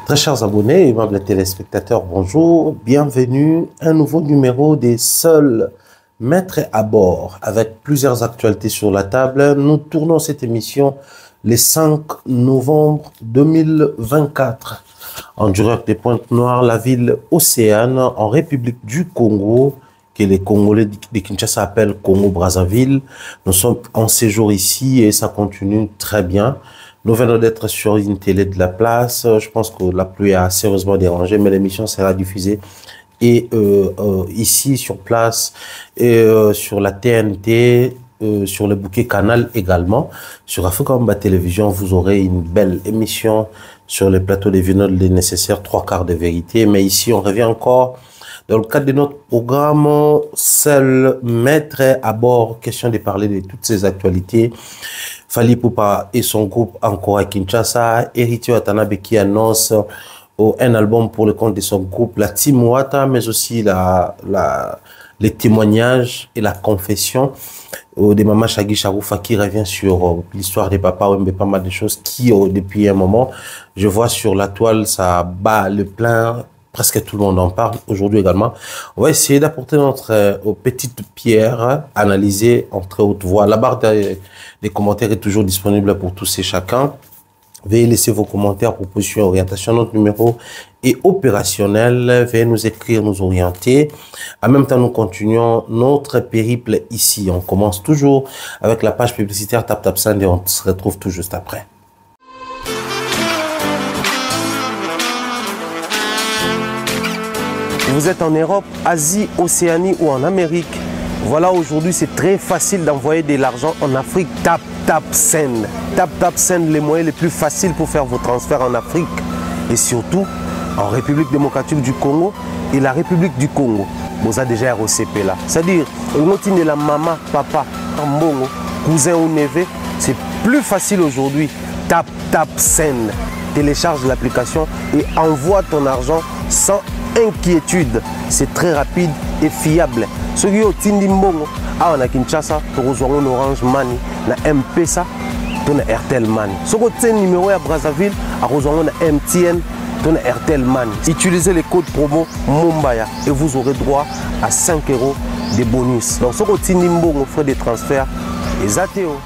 Très chers abonnés et membres téléspectateurs, bonjour, bienvenue à un nouveau numéro des Seuls Maîtres à bord. Avec plusieurs actualités sur la table, nous tournons cette émission le 5 novembre 2024 en direct des Pointe-Noires, la ville Océane, en République du Congo, que les Congolais de Kinshasa appellent Congo-Brazzaville. Nous sommes en séjour ici et ça continue très bien. Nous venons d'être sur une télé de la place. Je pense que la pluie a sérieusement dérangé, mais l'émission sera diffusée et ici sur place et sur la TNT, sur le bouquet Canal également. Sur Africa Télévision, vous aurez une belle émission sur les plateaux des Vinyles, les nécessaires 3/4 de vérité. Mais ici, on revient encore dans le cadre de notre programme Seul Maître à bord. Question de parler de toutes ces actualités. Fally Ipupa et son groupe encore à Kinshasa. Héritier Watanabe qui annonce un album pour le compte de son groupe, la Team Wata, mais aussi les témoignages et la confession de Maman Shaggy Charoufa qui revient sur l'histoire des papas Wembe, pas mal de choses qui, depuis un moment, je vois sur la toile, ça bat le plein. Presque tout le monde en parle aujourd'hui également. On va essayer d'apporter notre petite pierre, analysée en très haute voix. La barre des commentaires est toujours disponible pour tous et chacun. Veuillez laisser vos commentaires, propositions, orientations. Notre numéro est opérationnel. Veuillez nous écrire, nous orienter. En même temps, nous continuons notre périple ici. On commence toujours avec la page publicitaire Tap Tap Sand et on se retrouve tout juste après. Vous êtes en Europe, Asie, Océanie ou en Amérique. Voilà, aujourd'hui, c'est très facile d'envoyer de l'argent en Afrique. Tap, tap, send. Tap, tap, send, les moyens les plus faciles pour faire vos transferts en Afrique. Et surtout, en République démocratique du Congo et la République du Congo. Vous avez déjà ROCP là. C'est-à-dire, on de la maman, papa, ambongo, cousin ou neveu. C'est plus facile aujourd'hui. Tap, tap, send. Télécharge l'application et envoie ton argent sans inquiétude. C'est très rapide et fiable. Ceux qui ont Tindi Mbongo, à Kinshasa, tu rejoins Orange Money, na M-Pesa, tu as Airtel Money. Ceux qui ont un numéro à Brazzaville, à rejoindre MTN, tu as Airtel Money. Utilisez les codes promo Mumbaya et vous aurez droit à 5 € de bonus. Donc, ceux qui ont Tindi Mbongo, frais de transfert, les ATO.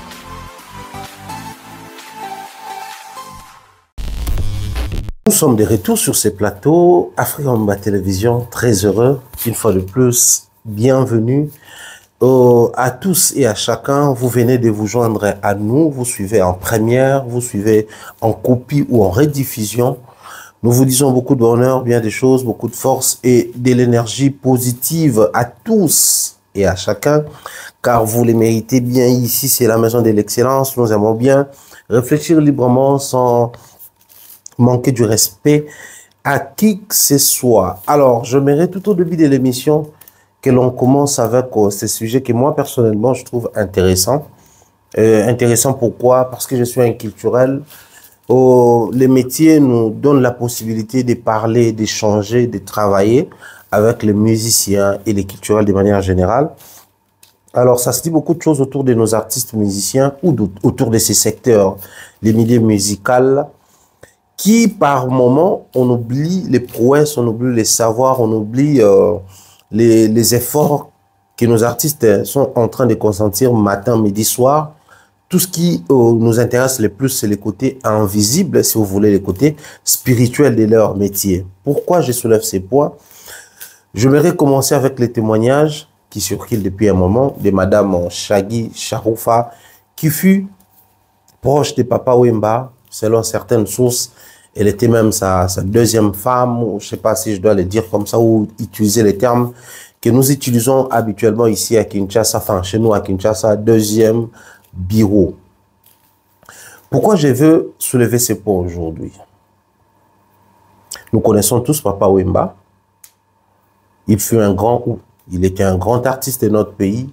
Nous sommes de retour sur ces plateaux. Africa Télévision, très heureux. Une fois de plus, bienvenue à tous et à chacun. Vous venez de vous joindre à nous. Vous suivez en première, vous suivez en copie ou en rediffusion. Nous vous disons beaucoup de bonheur, bien des choses, beaucoup de force et de l'énergie positive à tous et à chacun. Car vous les méritez bien. Ici, c'est la maison de l'excellence. Nous aimons bien réfléchir librement sans manquer du respect à qui que ce soit. Alors, je mérite tout au début de l'émission que l'on commence avec ce sujet que moi, personnellement, je trouve intéressant. Intéressant pourquoi? Parce que je suis un culturel. Les métiers nous donnent la possibilité de parler, d'échanger, de travailler avec les musiciens et les culturels de manière générale. Alors, ça se dit beaucoup de choses autour de nos artistes musiciens ou autour de ces secteurs, les milieux musicaux, qui par moment, on oublie les prouesses, on oublie les savoirs, on oublie les efforts que nos artistes sont en train de consentir matin, midi, soir. Tout ce qui nous intéresse le plus, c'est les côtés invisibles, si vous voulez, les côtés spirituels de leur métier. Pourquoi je soulève ces points? Je voudrais commencer avec les témoignages qui circulent depuis un moment de Madame Shaggy Charoufa, qui fut proche de Papa Wemba, selon certaines sources. Elle était même sa deuxième femme, ou je ne sais pas si je dois le dire comme ça, ou utiliser les termes que nous utilisons habituellement ici à Kinshasa, enfin chez nous à Kinshasa, deuxième bureau. Pourquoi je veux soulever ces points aujourd'hui? Nous connaissons tous Papa Wemba. Il fut il était un grand artiste de notre pays.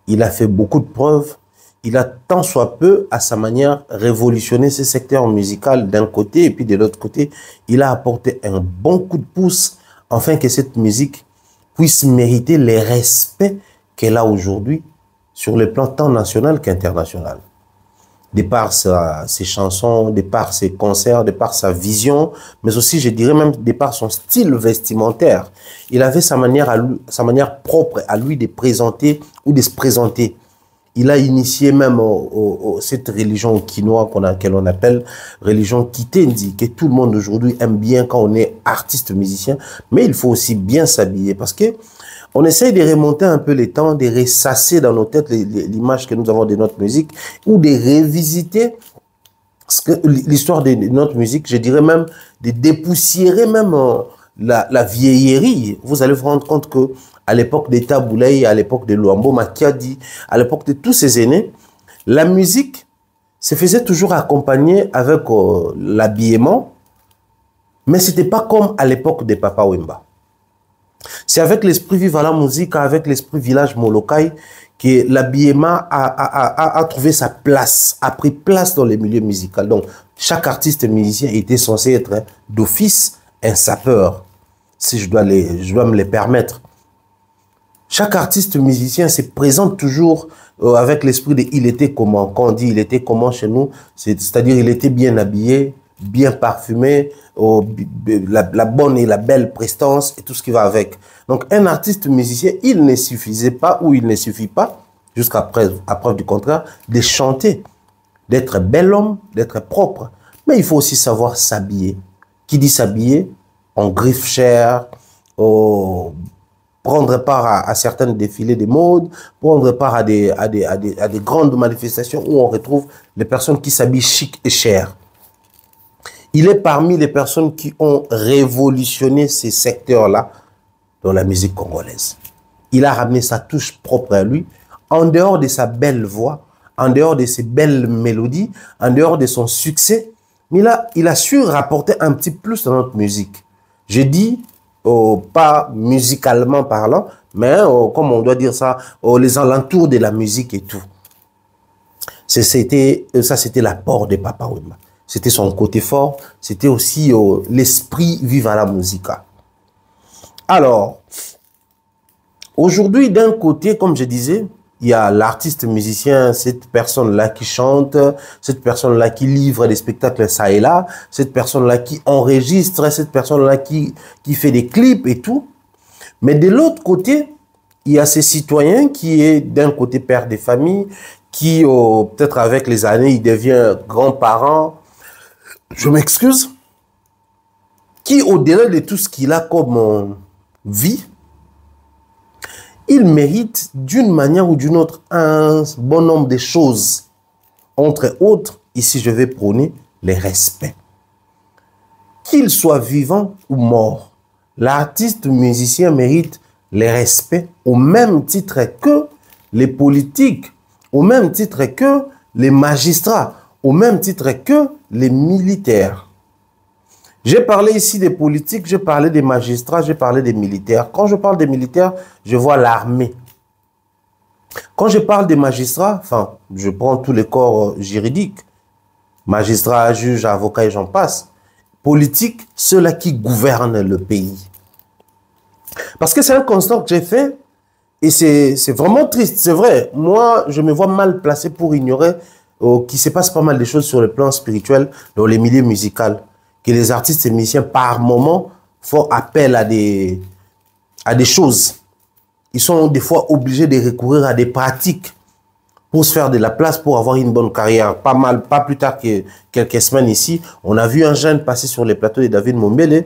Il a fait beaucoup de preuves. Il a tant soit peu, à sa manière, révolutionné ce secteur musical d'un côté, et puis de l'autre côté, il a apporté un bon coup de pouce, afin que cette musique puisse mériter les respects qu'elle a aujourd'hui sur le plan tant national qu'international. de par ses chansons, de par ses concerts, de par sa vision, mais aussi, je dirais même, de par son style vestimentaire. Il avait sa manière, sa manière propre à lui de présenter ou de se présenter. Il a initié même cette religion quinoa que l'on appelle religion Kitendi, que tout le monde aujourd'hui aime bien quand on est artiste musicien, mais il faut aussi bien s'habiller parce que on essaye de remonter un peu les temps, de ressasser dans nos têtes l'image que nous avons de notre musique ou de revisiter l'histoire de notre musique, je dirais même de dépoussiérer même la vieillerie. Vous allez vous rendre compte que à l'époque des Taboulay, à l'époque de Luambo Makiadi, à l'époque de tous ces aînés, la musique se faisait toujours accompagner avec l'habillement, mais c'était pas comme à l'époque des Papa Wemba. C'est avec l'esprit Viva la musique, avec l'esprit village Molokai, que l'habillement a trouvé sa place, a pris place dans les milieux musicaux. Donc, chaque artiste musicien était censé être d'office un sapeur, si je dois me les permettre. Chaque artiste musicien se présente toujours avec l'esprit de « il était comment ». Quand on dit « il était comment » chez nous, c'est-à-dire il était bien habillé, bien parfumé, la bonne et la belle prestance et tout ce qui va avec. Donc, un artiste musicien, il ne suffisait pas ou il ne suffit pas, jusqu'à preuve du contraire, de chanter, d'être bel homme, d'être propre. Mais il faut aussi savoir s'habiller. Qui dit s'habiller? On griffe cher, prendre part à certains défilés de mode, prendre part à des grandes manifestations où on retrouve les personnes qui s'habillent chic et cher. Il est parmi les personnes qui ont révolutionné ces secteurs-là dans la musique congolaise. Il a ramené sa touche propre à lui, en dehors de sa belle voix, en dehors de ses belles mélodies, en dehors de son succès, mais il a su rapporter un petit plus dans notre musique. Je dis, pas musicalement parlant, mais comme on doit dire ça, les alentours de la musique et tout. Ça, c'était l'apport de Papa Wemba. C'était son côté fort, c'était aussi l'esprit Viva la Musica. Alors, aujourd'hui, d'un côté, comme je disais, il y a l'artiste musicien, cette personne-là qui chante, cette personne-là qui livre des spectacles ça et là, cette personne-là qui enregistre, cette personne-là qui fait des clips et tout. Mais de l'autre côté, il y a ces citoyens qui est d'un côté père des familles, qui peut-être avec les années, il devient grand-parent, je m'excuse, qui au-delà de tout ce qu'il a comme vie, il mérite d'une manière ou d'une autre un bon nombre de choses. Entre autres, ici je vais prôner les respects. Qu'il soit vivant ou mort, l'artiste musicien mérite les respects au même titre que les politiques, au même titre que les magistrats, au même titre que les militaires. J'ai parlé ici des politiques, j'ai parlé des magistrats, j'ai parlé des militaires. Quand je parle des militaires, je vois l'armée. Quand je parle des magistrats, enfin, je prends tous les corps juridiques, magistrats, juges, avocats et j'en passe. Politique, ceux-là qui gouvernent le pays. Parce que c'est un constat que j'ai fait et c'est vraiment triste, c'est vrai. Moi, je me vois mal placé pour ignorer qu'il se passe pas mal de choses sur le plan spirituel dans les milieux musicaux. Que les artistes et musiciens, par moment, font appel à des choses. Ils sont des fois obligés de recourir à des pratiques pour se faire de la place, pour avoir une bonne carrière. Pas plus tard que quelques semaines ici, on a vu un jeune passer sur les plateaux de David Mombele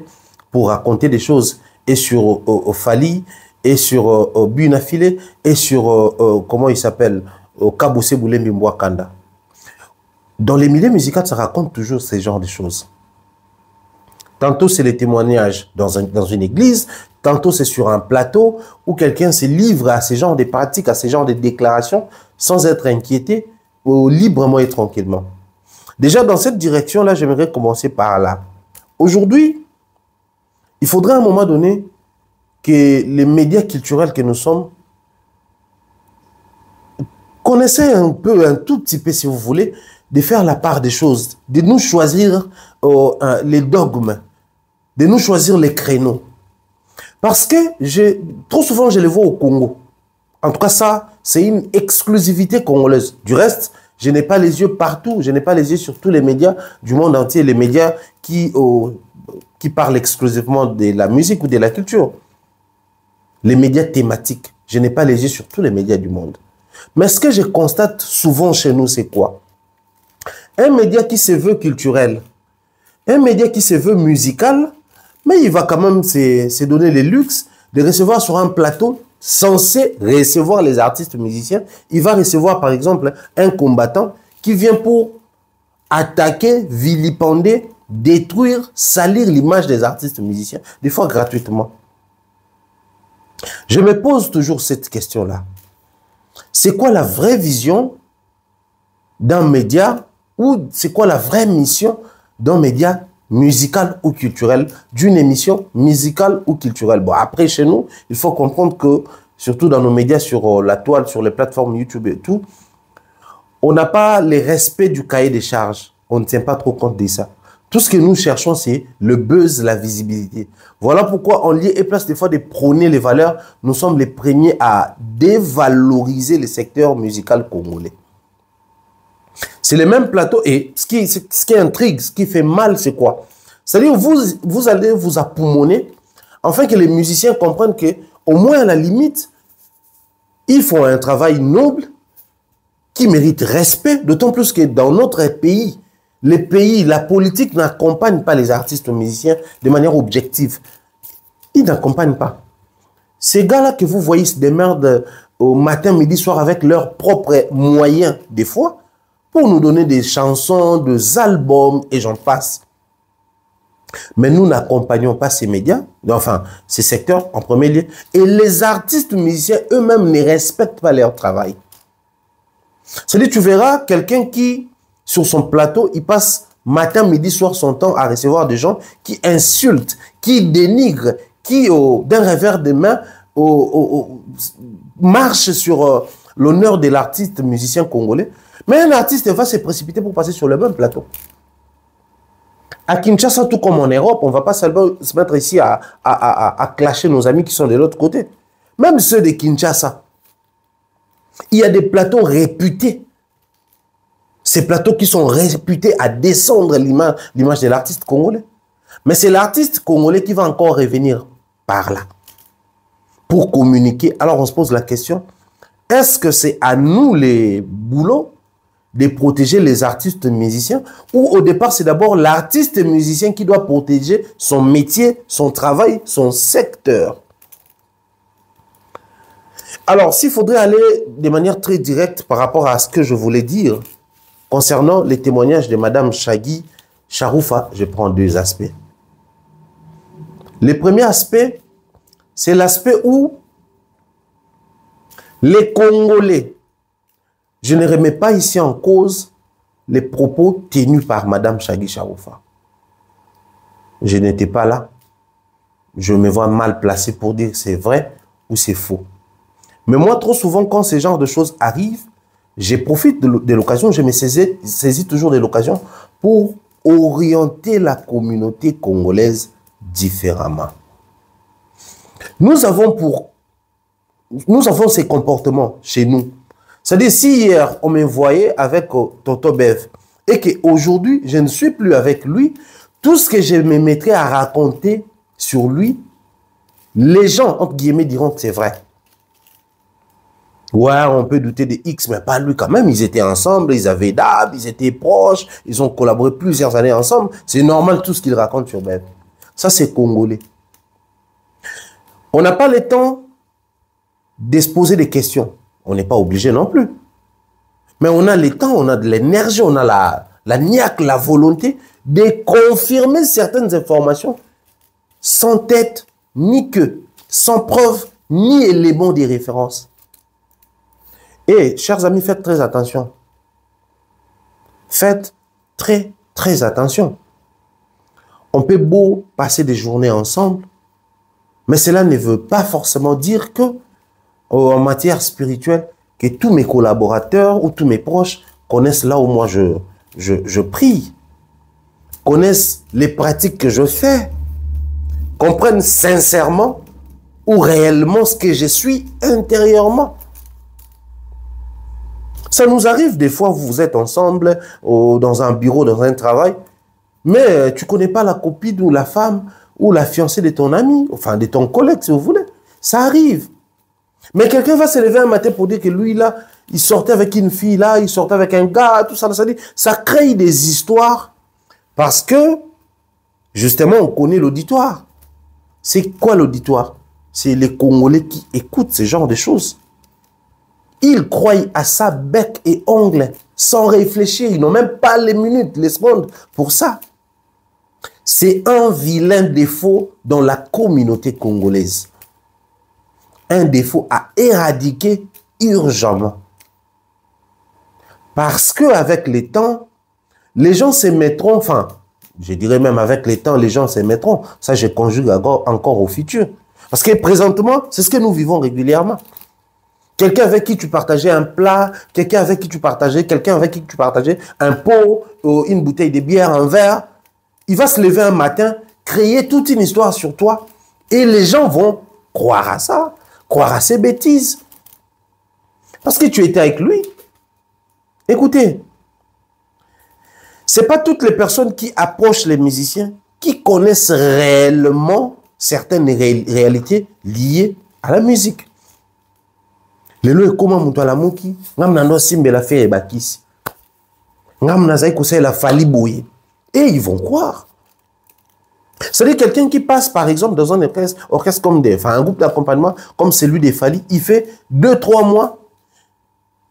pour raconter des choses, et sur Fali, et sur Bunafile, et sur, comment il s'appelle, Kabousse Boulembi Mwakanda. Dans les milieux musicaux, ça raconte toujours ces genres de choses. Tantôt, c'est les témoignages dans une église, tantôt, c'est sur un plateau où quelqu'un se livre à ces genres de pratiques, à ces genres de déclarations, sans être inquiété, librement et tranquillement. Déjà, dans cette direction-là, j'aimerais commencer par là. Aujourd'hui, il faudrait à un moment donné que les médias culturels que nous sommes connaissaient un peu, un tout petit peu, si vous voulez, de faire la part des choses, de nous choisir les dogmes, de nous choisir les créneaux. Parce que trop souvent, je les vois au Congo. En tout cas, ça, c'est une exclusivité congolaise. Du reste, Je n'ai pas les yeux partout. Je n'ai pas les yeux sur tous les médias du monde entier, les médias qui parlent exclusivement de la musique ou de la culture. Les médias thématiques. Je n'ai pas les yeux sur tous les médias du monde. Mais ce que je constate souvent chez nous, c'est quoi? Un média qui se veut culturel, un média qui se veut musical, mais il va quand même se donner le luxe de recevoir sur un plateau censé recevoir les artistes musiciens. Il va recevoir par exemple un combattant qui vient pour attaquer, vilipender, détruire, salir l'image des artistes musiciens, des fois gratuitement. Je me pose toujours cette question-là. C'est quoi la vraie vision d'un média ou c'est quoi la vraie mission d'un média musical ou culturel, d'une émission musicale ou culturelle? Bon, après, chez nous, il faut comprendre que, surtout dans nos médias, sur la toile, sur les plateformes YouTube et tout, on n'a pas le respect du cahier des charges. On ne tient pas trop compte de ça. Tout ce que nous cherchons, c'est le buzz, la visibilité. Voilà pourquoi, en lieu et place des fois de prôner les valeurs, nous sommes les premiers à dévaloriser le secteur musical congolais. C'est le même plateau. Et ce qui intrigue, ce qui fait mal, c'est quoi? C'est-à-dire, vous allez vous appoumoner, afin que les musiciens comprennent qu'au moins, à la limite, ils font un travail noble qui mérite respect, d'autant plus que dans notre pays, la politique n'accompagne pas les artistes musiciens de manière objective. Ils n'accompagnent pas. Ces gars-là que vous voyez se démerdent au matin, midi, soir avec leurs propres moyens, des fois, pour nous donner des chansons, des albums, et j'en passe. Mais nous n'accompagnons pas ces médias, enfin, ces secteurs en premier lieu. Et les artistes musiciens eux-mêmes ne respectent pas leur travail. C'est-à-dire, tu verras quelqu'un qui, sur son plateau, il passe matin, midi, soir son temps à recevoir des gens qui insultent, qui dénigrent, qui, d'un revers de main, marchent sur l'honneur de l'artiste musicien congolais. Mais un artiste va se précipiter pour passer sur le même plateau. À Kinshasa, tout comme en Europe, on ne va pas seulement se mettre ici à clasher nos amis qui sont de l'autre côté. Même ceux de Kinshasa. Il y a des plateaux réputés. Ces plateaux qui sont réputés à descendre l'image de l'artiste congolais. Mais c'est l'artiste congolais qui va encore revenir par là pour communiquer. Alors on se pose la question, est-ce que c'est à nous les boulots de protéger les artistes musiciens ou au départ c'est d'abord l'artiste musicien qui doit protéger son métier, son travail, son secteur? Alors s'il faudrait aller de manière très directe par rapport à ce que je voulais dire concernant les témoignages de Madame Shagi Charoufa, je prends deux aspects. Le premier aspect, c'est l'aspect où les Congolais, je ne remets pas ici en cause les propos tenus par Madame Shagi Charoufa. Je n'étais pas là. Je me vois mal placé pour dire c'est vrai ou c'est faux. Mais moi, trop souvent, quand ce genre de choses arrivent, je profite de l'occasion, je me saisis toujours de l'occasion pour orienter la communauté congolaise différemment. Nous avons ces comportements chez nous. C'est-à-dire, si hier, on me voyait avec Toto Bev et qu'aujourd'hui, je ne suis plus avec lui, tout ce que je me mettrais à raconter sur lui, les gens, entre guillemets, diront que c'est vrai. Ouais, on peut douter de X, mais pas lui quand même. Ils étaient ensemble, ils avaient d'âme, ils étaient proches, ils ont collaboré plusieurs années ensemble. C'est normal tout ce qu'ils racontent sur Bev. Ça, c'est congolais. On n'a pas le temps de se poser des questions. On n'est pas obligé non plus. Mais on a le temps, on a de l'énergie, on a la niaque, la volonté de confirmer certaines informations sans tête ni queue, sans preuve ni élément de référence. Et, chers amis, faites très attention. Faites très, très attention. On peut beau passer des journées ensemble, mais cela ne veut pas forcément dire que, en matière spirituelle, que tous mes collaborateurs ou tous mes proches connaissent là où moi je prie, connaissent les pratiques que je fais, comprennent sincèrement ou réellement ce que je suis intérieurement. Ça nous arrive des fois, vous êtes ensemble dans un bureau, dans un travail, mais tu ne connais pas la copine ou la femme ou la fiancée de ton ami, enfin de ton collègue si vous voulez. Ça arrive. Mais quelqu'un va se lever un matin pour dire que lui là, il sortait avec une fille là, il sortait avec un gars, tout ça, ça crée des histoires parce que justement on connaît l'auditoire. C'est quoi l'auditoire? C'est les Congolais qui écoutent ce genre de choses. Ils croient à ça bec et ongle, sans réfléchir. Ils n'ont même pas les minutes, les secondes pour ça. C'est un vilain défaut dans la communauté congolaise. Un défaut à éradiquer urgemment. Parce qu'avec les temps, les gens se mettront, enfin, je dirais même avec les temps, les gens se mettront. Ça, je conjugue encore au futur. Parce que présentement, c'est ce que nous vivons régulièrement. Quelqu'un avec qui tu partageais un plat, quelqu'un avec qui tu partageais un pot, une bouteille de bière, un verre, il va se lever un matin, créer toute une histoire sur toi et les gens vont croire à ça, croire à ces bêtises. Parce que tu étais avec lui. Écoutez, ce n'est pas toutes les personnes qui approchent les musiciens qui connaissent réellement certaines réalités liées à la musique. Lelo comment muto la muki ngam na ndo simbe la fe bakisi ngam na zai kose la fali boye et ils vont croire. C'est-à-dire quelqu'un qui passe par exemple dans un orchestre comme un groupe d'accompagnement comme celui des Fali, il fait 2-3 mois,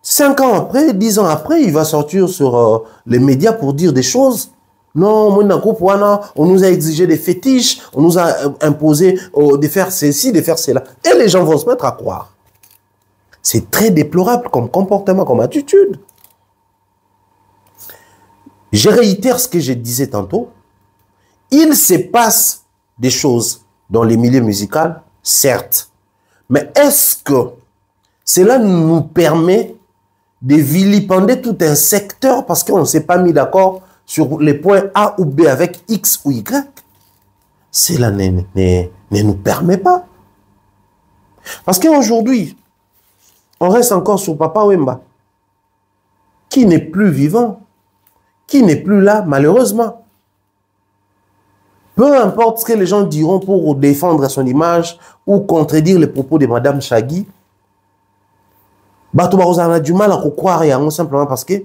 5 ans après, 10 ans après, il va sortir sur les médias pour dire des choses. Non, on nous a exigé des fétiches, on nous a imposé de faire ceci, de faire cela. Et les gens vont se mettre à croire. C'est très déplorable comme comportement, comme attitude. Je réitère ce que je disais tantôt. Il se passe des choses dans les milieux musicaux, certes. Mais est-ce que cela nous permet de vilipender tout un secteur parce qu'on ne s'est pas mis d'accord sur les points A ou B avec X ou Y? Cela ne nous permet pas. Parce qu'aujourd'hui, on reste encore sur Papa Wemba, qui n'est plus vivant, qui n'est plus là, malheureusement. Peu importe ce que les gens diront pour défendre son image ou contredire les propos de Madame Chagui, on a du mal à croire simplement parce que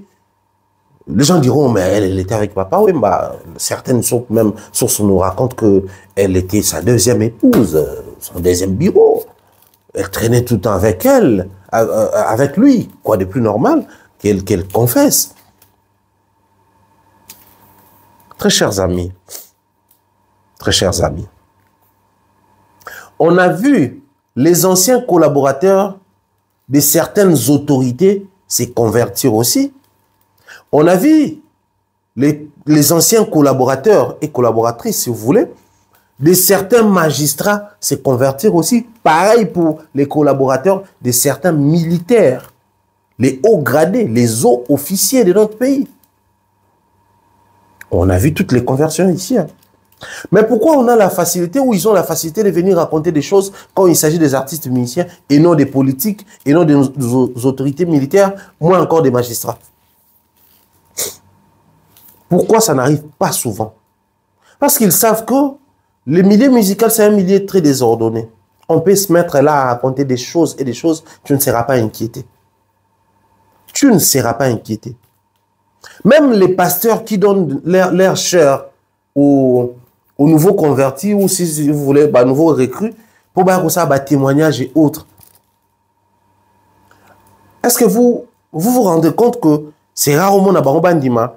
les gens diront, mais elle était avec Papa Wemba. Certaines sources nous racontent qu'elle était sa deuxième épouse, son deuxième bureau. Elle traînait tout le temps avec elle, avec lui. Quoi de plus normal qu'elle confesse. Très chers amis, on a vu les anciens collaborateurs de certaines autorités se convertir aussi. On a vu les anciens collaborateurs et collaboratrices, si vous voulez, de certains magistrats se convertir aussi. Pareil pour les collaborateurs de certains militaires, les hauts gradés, les hauts officiers de notre pays. On a vu toutes les conversions ici. Mais pourquoi on a la facilité, ou ils ont la facilité de venir raconter des choses quand il s'agit des artistes musiciens et non des politiques, et non des autorités militaires, moins encore des magistrats? Pourquoi ça n'arrive pas souvent? Parce qu'ils savent que le milieu musical, c'est un milieu très désordonné. On peut se mettre là à raconter des choses et des choses, tu ne seras pas inquiété. Tu ne seras pas inquiété. Même les pasteurs qui donnent leur chair aux nouveaux convertis, ou si vous voulez, nouveaux recrues, pour ça, témoignages et autres. Est-ce que vous vous rendez compte que c'est rarement na bandima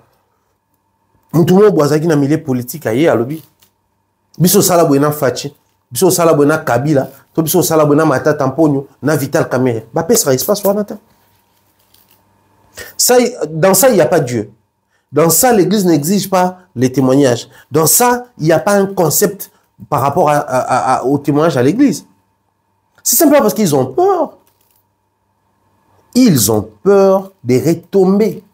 mutumo boazaki na milieu politique aye alobi biso sala boena fachi biso sala boena Kabila to biso sala boena Matata Mponyo na Vital Kamerhe ba pesa espace wana ta. Ça, dans ça, il n'y a pas Dieu. Dans ça, l'Église n'exige pas les témoignages. Dans ça, il n'y a pas un concept par rapport au témoignage à l'Église. C'est simplement parce qu'ils ont peur. Ils ont peur des retombées.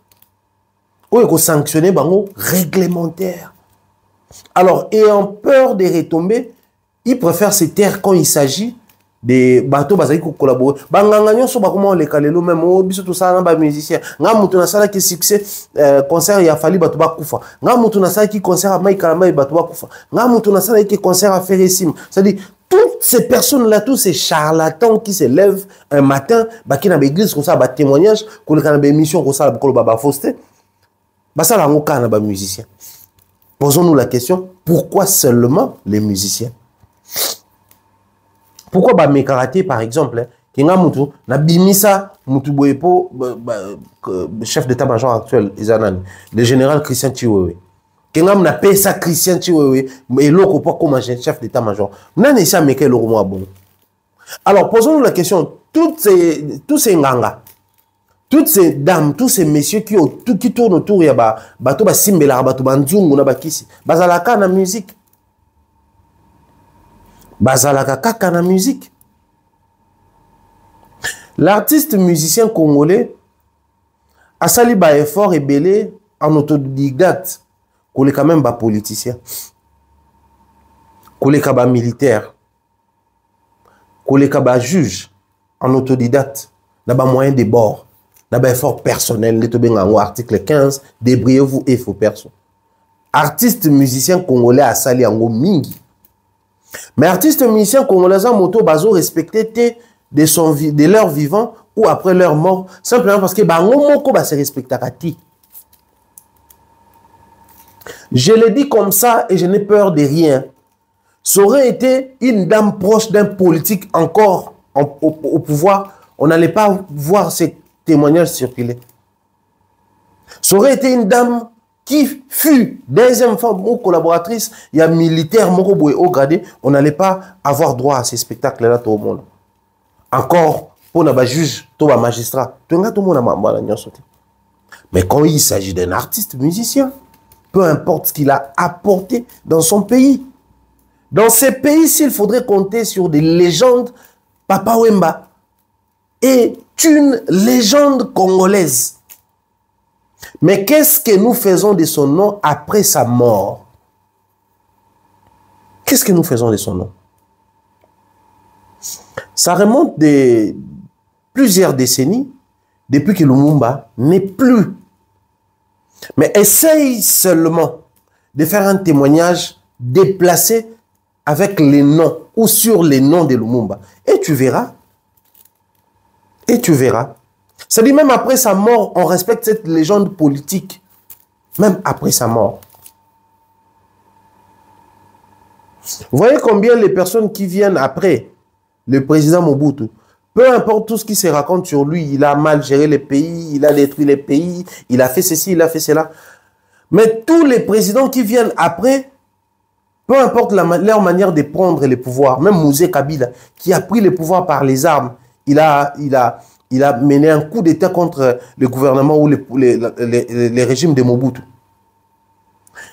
Ou ils ont sanctionné bango réglementaire. Alors, ayant peur des retombées, ils préfèrent se taire quand il s'agit des bateaux bazali ko collaborer banganga nyonso ba comment les kalelo même o biso tout ça na ba musicien nga mutu na sala ki succès concert ya fali bato ba kufa nga mutu na sala ki concert a Mike Kalamba bato ba kufa nga mutu na sala ki concert a Feresim, c'est-à-dire toutes ces personnes là, tous ces charlatans qui se lèvent un matin ba ki na l'église comme ça ba témoignage ko le kana ba émission ko ça ba ko ba fausseté ba ça la ngoka na ba musicien. Posons-nous la question, pourquoi seulement les musiciens? Pourquoi ba Mekarate par exemple, Kenga Mutu, na bimisa Mutu Boepo, chef d'état-major actuel, le général Christian Chiwewe. Kenga na pesa Christian Chiwewe, et l'autre pas comme chef d'état-major. N'a ici à Mekel le bon. Alors posons-nous la question, tous ces nganga, toutes ces dames, tous ces messieurs qui tournent autour, il y a bato ba simbela, bato banzungu na bakisi, bazalaka na musique. Bazalaka kaka na musique. L'artiste musicien congolais a sali ba effort et belé en autodidacte, qu'on est quand même ba politicien, qu'on est quand même militaire, qu'on est quand même juge en autodidacte, n'a pas moyen de bord, n'a pas effort personnel, les tobenga article 15, débrouillez-vous et faut personne. Artiste musicien congolais a sali en mingi. Mais artistes musiciens congolais en moto bazo respecté de leur vivant ou après leur mort simplement parce que bango ba se respectati. Je le dis comme ça et je n'ai peur de rien. Ça aurait été une dame proche d'un politique encore au pouvoir, on n'allait pas voir ces témoignages circuler. Ça aurait été une dame qui fut deuxième femme ou collaboratrice, il y a militaire Moroboé au gradé, on n'allait pas avoir droit à ces spectacles-là tout le monde. Encore, pour un juge, tout un magistrat, tout le monde. Mais quand il s'agit d'un artiste musicien, peu importe ce qu'il a apporté dans son pays. Dans ces pays-ci, il faudrait compter sur des légendes. Papa Wemba est une légende congolaise. Mais qu'est-ce que nous faisons de son nom après sa mort? Qu'est-ce que nous faisons de son nom? Ça remonte de plusieurs décennies depuis que Lumumba n'est plus. Mais essaye seulement de faire un témoignage déplacé avec les noms ou sur les noms de Lumumba. Et tu verras. Et tu verras. C'est-à-dire même après sa mort, on respecte cette légende politique. Même après sa mort. Vous voyez combien les personnes qui viennent après le président Mobutu, peu importe tout ce qui se raconte sur lui, il a mal géré les pays, il a détruit les pays, il a fait ceci, il a fait cela. Mais tous les présidents qui viennent après, peu importe leur manière de prendre les pouvoirs, même Mouzé Kabila, qui a pris le pouvoir par les armes, il a mené un coup d'État contre le gouvernement ou les régimes de Mobutu.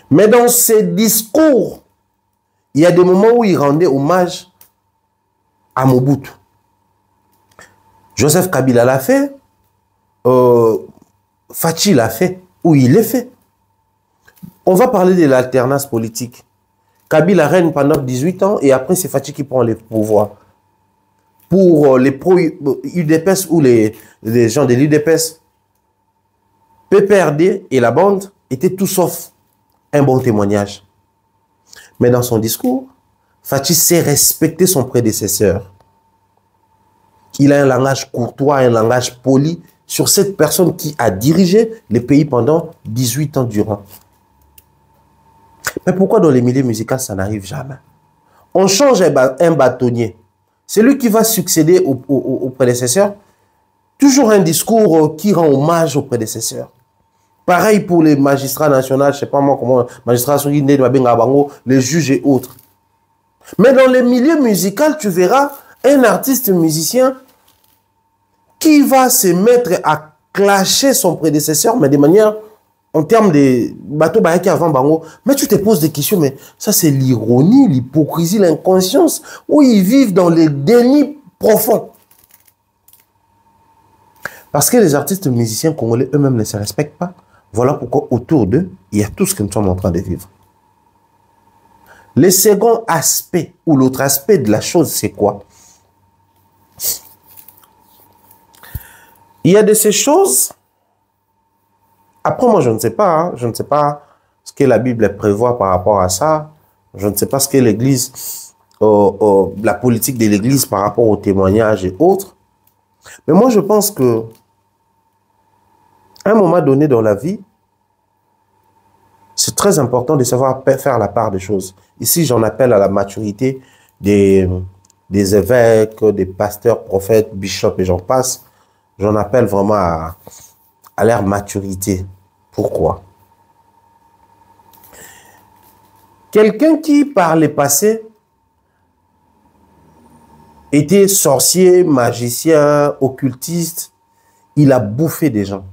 Mais dans ses discours, il y a des moments où il rendait hommage à Mobutu. Joseph Kabila l'a fait, Fachi l'a fait, ou il l'a fait. On va parler de l'alternance politique. Kabila règne pendant 18 ans et après c'est Fachi qui prend le pouvoir. Pour les pro-UDPS ou les gens de l'UDPS, PPRD et la bande étaient tout sauf un bon témoignage. Mais dans son discours, Fachi sait respecter son prédécesseur. Il a un langage courtois, un langage poli sur cette personne qui a dirigé le pays pendant 18 ans durant. Mais pourquoi dans les milieux musicaux, ça n'arrive jamais? On change un bâtonnier. Celui qui va succéder au prédécesseur, toujours un discours qui rend hommage au prédécesseur. Pareil pour les magistrats nationaux, je ne sais pas moi comment, magistrats, les juges et autres. Mais dans les milieux musicaux, tu verras un artiste musicien qui va se mettre à clasher son prédécesseur, mais de manière, en termes de bateau bayaki avant bango, mais tu te poses des questions, mais ça c'est l'ironie, l'hypocrisie, l'inconscience, où ils vivent dans les dénis profonds. Parce que les artistes musiciens congolais eux-mêmes ne se respectent pas. Voilà pourquoi autour d'eux, il y a tout ce que nous sommes en train de vivre. Le second aspect, ou l'autre aspect de la chose, c'est quoi? Il y a de ces choses. Après, moi, je ne sais pas. Hein, je ne sais pas ce que la Bible prévoit par rapport à ça. Je ne sais pas ce que l'Église, la politique de l'Église par rapport aux témoignages et autres. Mais moi, je pense que à un moment donné dans la vie, c'est très important de savoir faire la part des choses. Ici, j'en appelle à la maturité des évêques, des pasteurs, prophètes, bishops et j'en passe. J'en appelle vraiment à leur maturité. Pourquoi? Quelqu'un qui, par le passé, était sorcier, magicien, occultiste, il a bouffé des gens.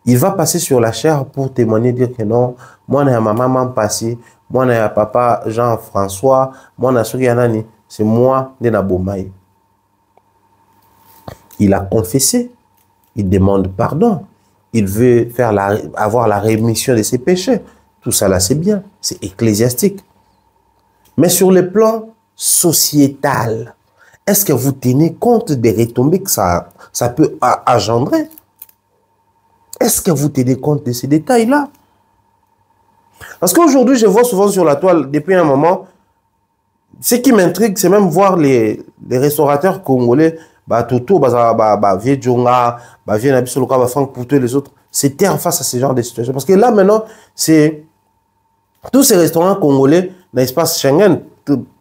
Il va passer sur la chair pour témoigner, dire que non, moi, j'ai ma maman passée, moi, j'ai papa Jean-François, moi, c'est moi, Bomaï. Il a confessé, il demande pardon, il veut avoir la rémission de ses péchés. Tout ça là, c'est bien, c'est ecclésiastique. Mais sur le plan sociétal, est-ce que vous tenez compte des retombées que ça peut engendrer? Est-ce que vous tenez compte de ces détails-là? Parce qu'aujourd'hui, je vois souvent sur la toile, depuis un moment, ce qui m'intrigue, c'est même voir les restaurateurs congolais, Toto, Vieux Djonga, Vieux Nabisoloka, Franck Poutou et les autres, se taire face à ce genre de situations. Parce que là, maintenant, c'est tous ces restaurants congolais dans l'espace Schengen,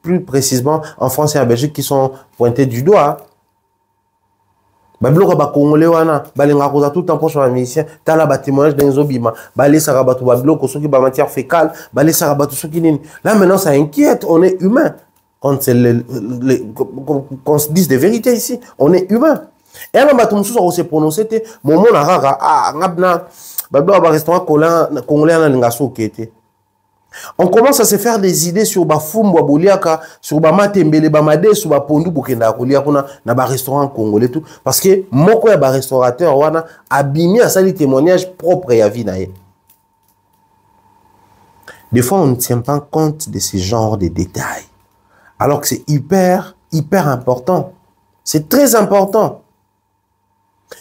plus précisément en France et en Belgique, qui sont pointés du doigt. Bablo ba congolais wana balinga koza tout le temps pour les musiciens tala ba témoignage dans zobima balé sarabatu bablo ko soki ba matière fécale balé sarabatu soki nini. Là maintenant ça inquiète, on est humain. Quand qu'on se dise des vérités ici, on est humain. Et alors ba tumsu so se prononcer te momo na rara ngabna bablo ba restaurant congolais na lingaso kete. On commence à se faire des idées sur Bafumbo, Boliaka, sur Bamatembele, Bamade, sur Bapondu, Bukenda, Kolia, na ba restaurant congolais tout. Parce que moko ya ba restaurateur wana abimi à ça les témoignages propres et à vie naé. Des fois, on ne tient pas compte de ce genre de détails. Alors que c'est hyper important. C'est très important.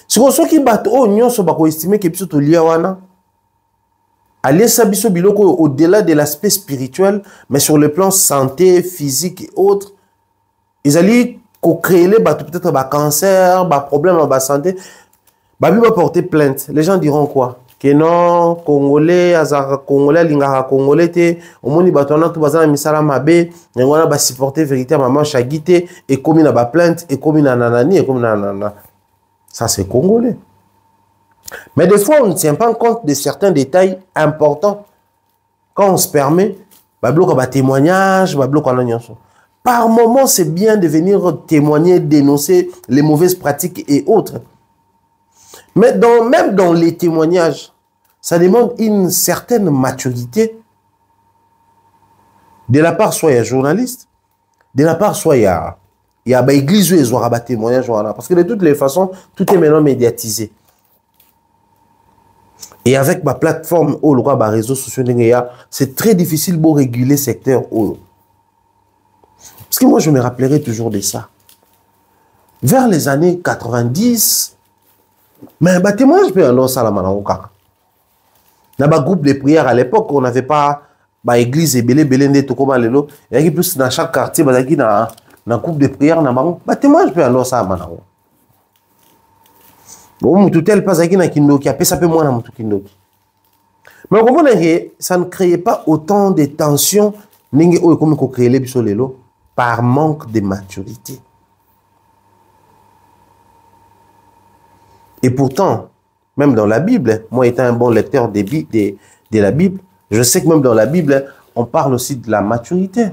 Si on qui bat au nyon so bako estimer que biso to lia wana au-delà de l'aspect spirituel, mais sur le plan santé, physique et autres, ils allaient créer peut-être un cancer, un problème de santé. Ils vont porter plainte. Les gens diront quoi? Que non, Congolais, Congolais, Lingara Congolais, au moins, ils vont tout bazar misala mabe, ils vont supporter vérité maman chagité et comme il a plainte et comme il a nanani et comme nanana. Ça c'est Congolais. Mais des fois, on ne tient pas compte de certains détails importants. Quand on se permet, témoignage, par moment, c'est bien de venir témoigner, dénoncer les mauvaises pratiques et autres. Mais même dans les témoignages, ça demande une certaine maturité. De la part, soit il y a journaliste, de la part, soit il y a église où ils ont témoignage. Parce que de toutes les façons, tout est maintenant médiatisé. Et avec ma plateforme ou le réseaux sociaux, c'est très difficile de réguler le secteur. Parce que moi, je me rappellerai toujours de ça. Vers les années 90, mais témoin, je peux aller ça la manauka. Dans un groupe de prières à l'époque, on n'avait pas église et belé tout comme lelo. Il y a plus dans chaque quartier, dans un groupe de prières, témoin, je peux aller ça la manauka. Bon, tout tel pas à Kindoki, après ça peut moins dans Kindoki. Mais on comprend que ça ne créait pas autant de tensions par manque de maturité. Et pourtant, même dans la Bible, moi étant un bon lecteur de la Bible, je sais que même dans la Bible, on parle aussi de la maturité.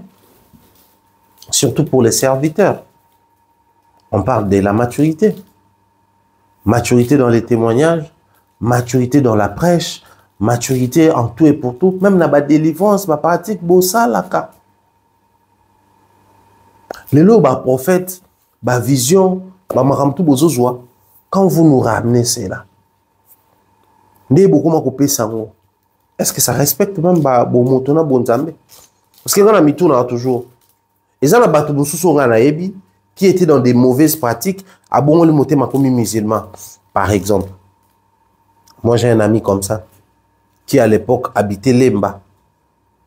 Surtout pour les serviteurs. On parle de la maturité. Maturité dans les témoignages, maturité dans la prêche, maturité en tout et pour tout, même dans la délivrance, ma pratique, bossa laka. Les lots, prophète, vision, maramtou bozozoa. Quand vous nous ramenez cela, est-ce que ça respecte même Bomotona Bonzambe? Parce que dans la mitouna toujours, et ça, la qui étaient dans des mauvaises pratiques, à bon le moté ma commis musulman. Par exemple, moi j'ai un ami comme ça, qui à l'époque habitait Lemba.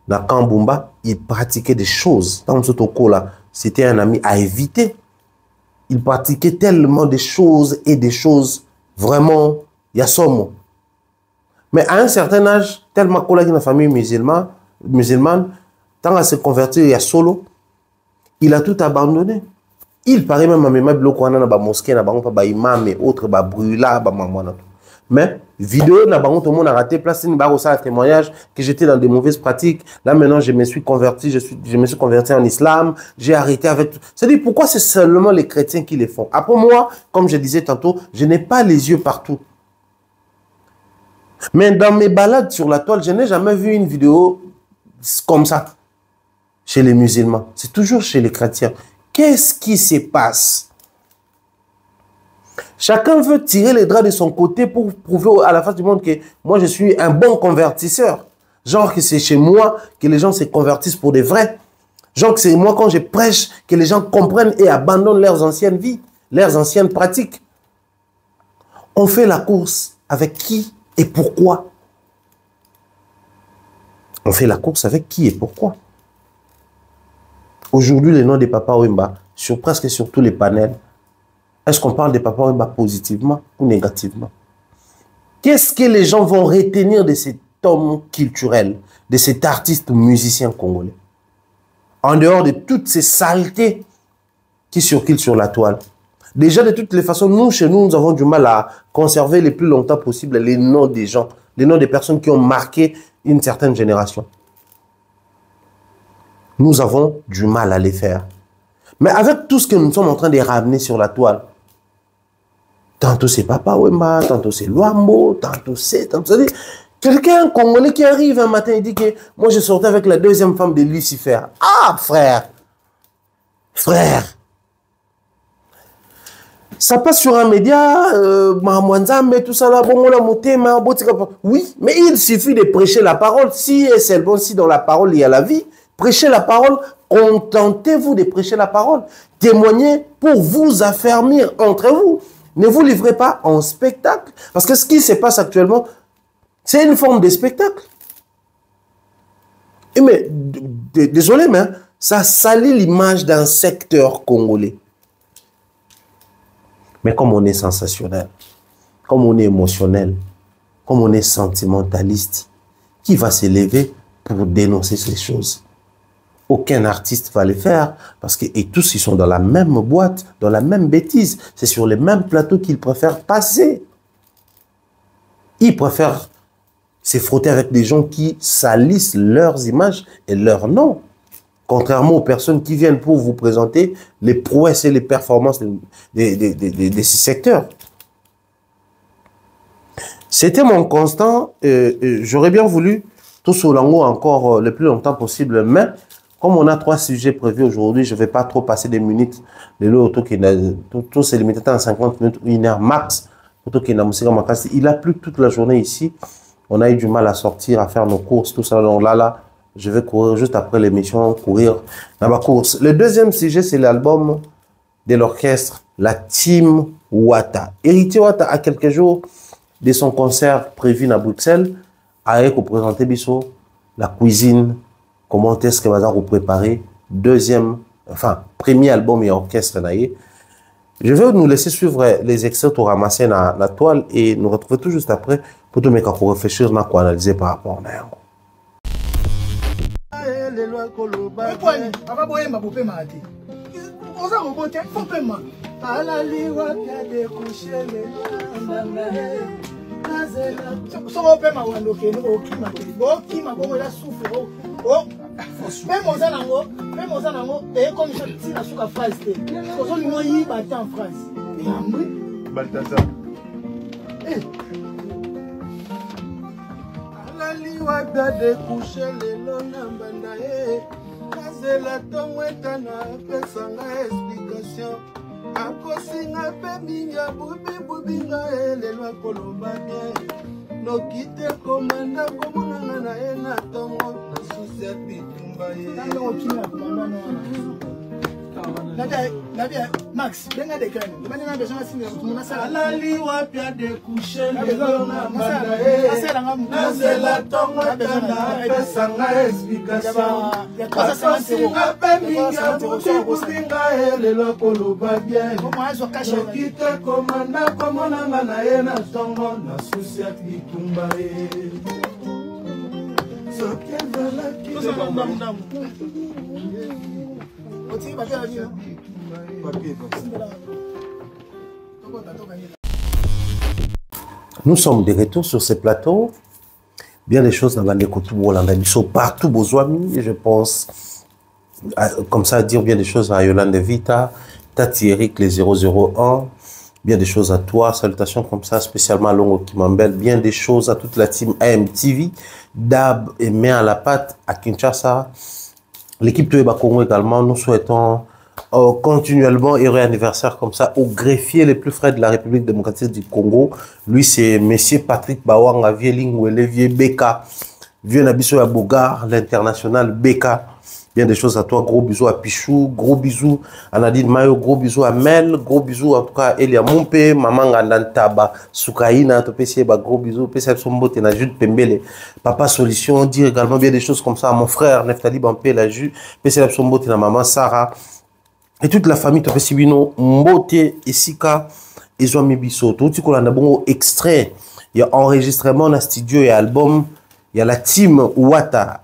Dans Kambumba, il pratiquait des choses. Dans ce toko-là, c'était un ami à éviter. Il pratiquait tellement de choses et des choses vraiment, il y a son. Mais à un certain âge, tellement qu'il a une famille musulmane, tant à se convertir, il y a solo, il a tout abandonné. Il paraît même à mes blocs, on a des mosquées, des imams et autres, des brûlats, des mamans. Mais vidéo, tout le monde a raté, place une barre au témoignage que j'étais dans des mauvaises pratiques. Là maintenant, je me suis converti, je me suis converti en islam, j'ai arrêté avec tout. C'est-à-dire pourquoi c'est seulement les chrétiens qui les font. Après moi, comme je disais tantôt, je n'ai pas les yeux partout. Mais dans mes balades sur la toile, je n'ai jamais vu une vidéo comme ça chez les musulmans. C'est toujours chez les chrétiens. Qu'est-ce qui se passe? Chacun veut tirer les draps de son côté pour prouver à la face du monde que moi je suis un bon convertisseur. Genre que c'est chez moi que les gens se convertissent pour de vrai. Genre que c'est moi quand je prêche que les gens comprennent et abandonnent leurs anciennes vies, leurs anciennes pratiques. On fait la course avec qui et pourquoi? On fait la course avec qui et pourquoi? Aujourd'hui, le nom de Papa Wemba, sur presque sur tous les panels, est-ce qu'on parle de Papa Wemba positivement ou négativement? Qu'est-ce que les gens vont retenir de cet homme culturel, de cet artiste musicien congolais? En dehors de toutes ces saletés qui circulent sur la toile. Déjà, de toutes les façons, nous, chez nous, nous avons du mal à conserver le plus longtemps possible les noms des gens, les noms des personnes qui ont marqué une certaine génération. Nous avons du mal à les faire. Mais avec tout ce que nous sommes en train de ramener sur la toile, tantôt c'est Papa Wemba, tantôt c'est Luambo, tantôt c'est... Quelqu'un, un Congolais qui arrive un matin et dit que moi je sortais avec la deuxième femme de Lucifer. Ah, frère! Frère! Ça passe sur un média, mais tout ça là, oui, mais il suffit de prêcher la parole. Si c'est bon, si dans la parole il y a la vie, prêchez la parole, contentez-vous de prêcher la parole. Témoignez pour vous affermir entre vous. Ne vous livrez pas en spectacle. Parce que ce qui se passe actuellement, c'est une forme de spectacle. Et mais, désolé, mais ça salit l'image d'un secteur congolais. Mais comme on est sensationnel, comme on est émotionnel, comme on est sentimentaliste, qui va s'élever pour dénoncer ces choses? Aucun artiste va le faire parce que et tous ils sont dans la même boîte, dans la même bêtise. C'est sur les mêmes plateaux qu'ils préfèrent passer. Ils préfèrent se frotter avec des gens qui salissent leurs images et leurs noms. Contrairement aux personnes qui viennent pour vous présenter les prouesses et les performances de ces secteurs. C'était mon constant. J'aurais bien voulu tout sur l'angle encore le plus longtemps possible, mais comme on a 3 sujets prévus aujourd'hui, je ne vais pas trop passer des minutes. Tout c'est limité à 50 minutes, 1 heure max. Il a plu toute la journée ici. On a eu du mal à sortir, à faire nos courses, tout ça. Donc là, je vais courir juste après l'émission, courir dans ma course. Le deuxième sujet, c'est l'album de l'orchestre, la Team Wata. Héritier Wata, à quelques jours de son concert prévu à Bruxelles, a présenté Bisso la cuisine, comment est-ce que vous préparer, premier album et orchestre. Je vais nous laisser suivre les extraits pour ramasser la toile et nous retrouver tout juste après pour tout mettre pour réfléchir, pour analyser par rapport à ça. Liwada de coucher les lonambanda Kazela tongweta na pesanga explication Akosinga pe minga bubi elelwa koloba bien Nokite komanda komonanga na ena tongo na susi ya bitumba ye Max, venga de crème. Venga de gens signer tout mon ça. La liwa pia de coucher le lona mandae. Nazela tongo tana pesanga explication. Akosinga peminga butinga ele lokolo ba bien. Kite komanda komona ngana ye na tongo na susi akitumba e. Nous sommes de retour sur ces plateaux. Bien des choses dans la partout beaux amis, je pense, comme ça, dire bien des choses à Yolande Vita, Tati Eric les 001, bien des choses à toi, salutations comme ça, spécialement à Longo Kimambel, bien des choses à toute la team AMTV, Dab et Main à la patte à Kinshasa, l'équipe Toeba Congo également. Nous souhaitons continuellement heureux anniversaire comme ça au greffier les plus frais de la République démocratique du Congo. Lui, c'est Monsieur Patrick Bawanga, vieux Lingwele, vieux Beka, vieux Nabiso Abogar, l'international Beka. Bien des choses à toi, gros bisous à Pichou, gros bisous à Nadine Mayo, gros bisous à Mel, gros bisous en tout cas à Elia Mompe, Maman Gandantaba, Soukaïna, gros bisous, PCF Sombo, Tena Jude Pembele, Papa Solution, dire également bien des choses comme ça à mon frère Neftali Bampé, la Jude, PCF Sombo, Tena Maman Sarah, et toute la famille Topé Sibino, Mbote, Esika, Ezoami Bisso, tout ce qu'on a bon extrait, il y a enregistrement dans le studio et album, il y a la team Ouata,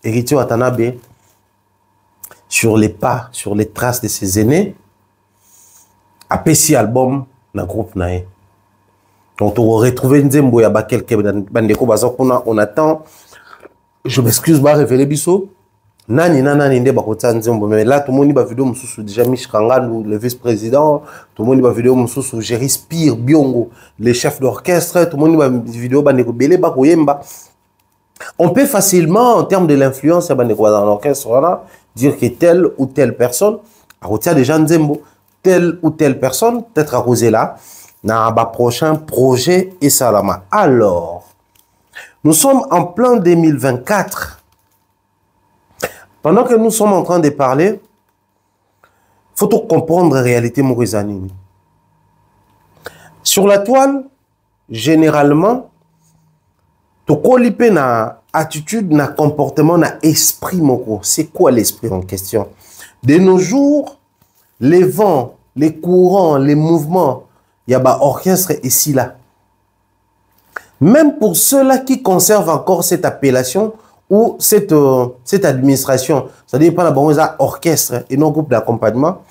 Héritier Watanabe, sur les pas, sur les traces de ses aînés, à Pessi album, dans le groupe Nae. Donc, on va retrouver Nzembo, il y a quelques bandeko, on attend, je m'excuse, je vais révéler Bisso. Nani, mais là, tout le monde va vidéo, déjà Mich Kangandou, le vice-président, tout le monde va vidéo, Jerry Spire, Biongo, les chefs d'orchestre, tout le monde va vidéo, on peut facilement, en termes de l'influence dans l'orchestre, dire que telle ou telle personne a retiré déjà Nzembo, telle ou telle personne, peut-être à Rosella, dans un prochain projet et Salama. Alors, nous sommes en plein 2024. Pendant que nous sommes en train de parler, il faut comprendre la réalité Mourizanini. Sur la toile, généralement, tu colipé na attitude, na comportement, na esprit moko. C'est quoi l'esprit en question? De nos jours, les vents, les courants, les mouvements, il y a un orchestre ici là. Même pour ceux-là qui conservent encore cette appellation ou cette administration, c'est-à-dire pas la orchestre et non groupe d'accompagnement,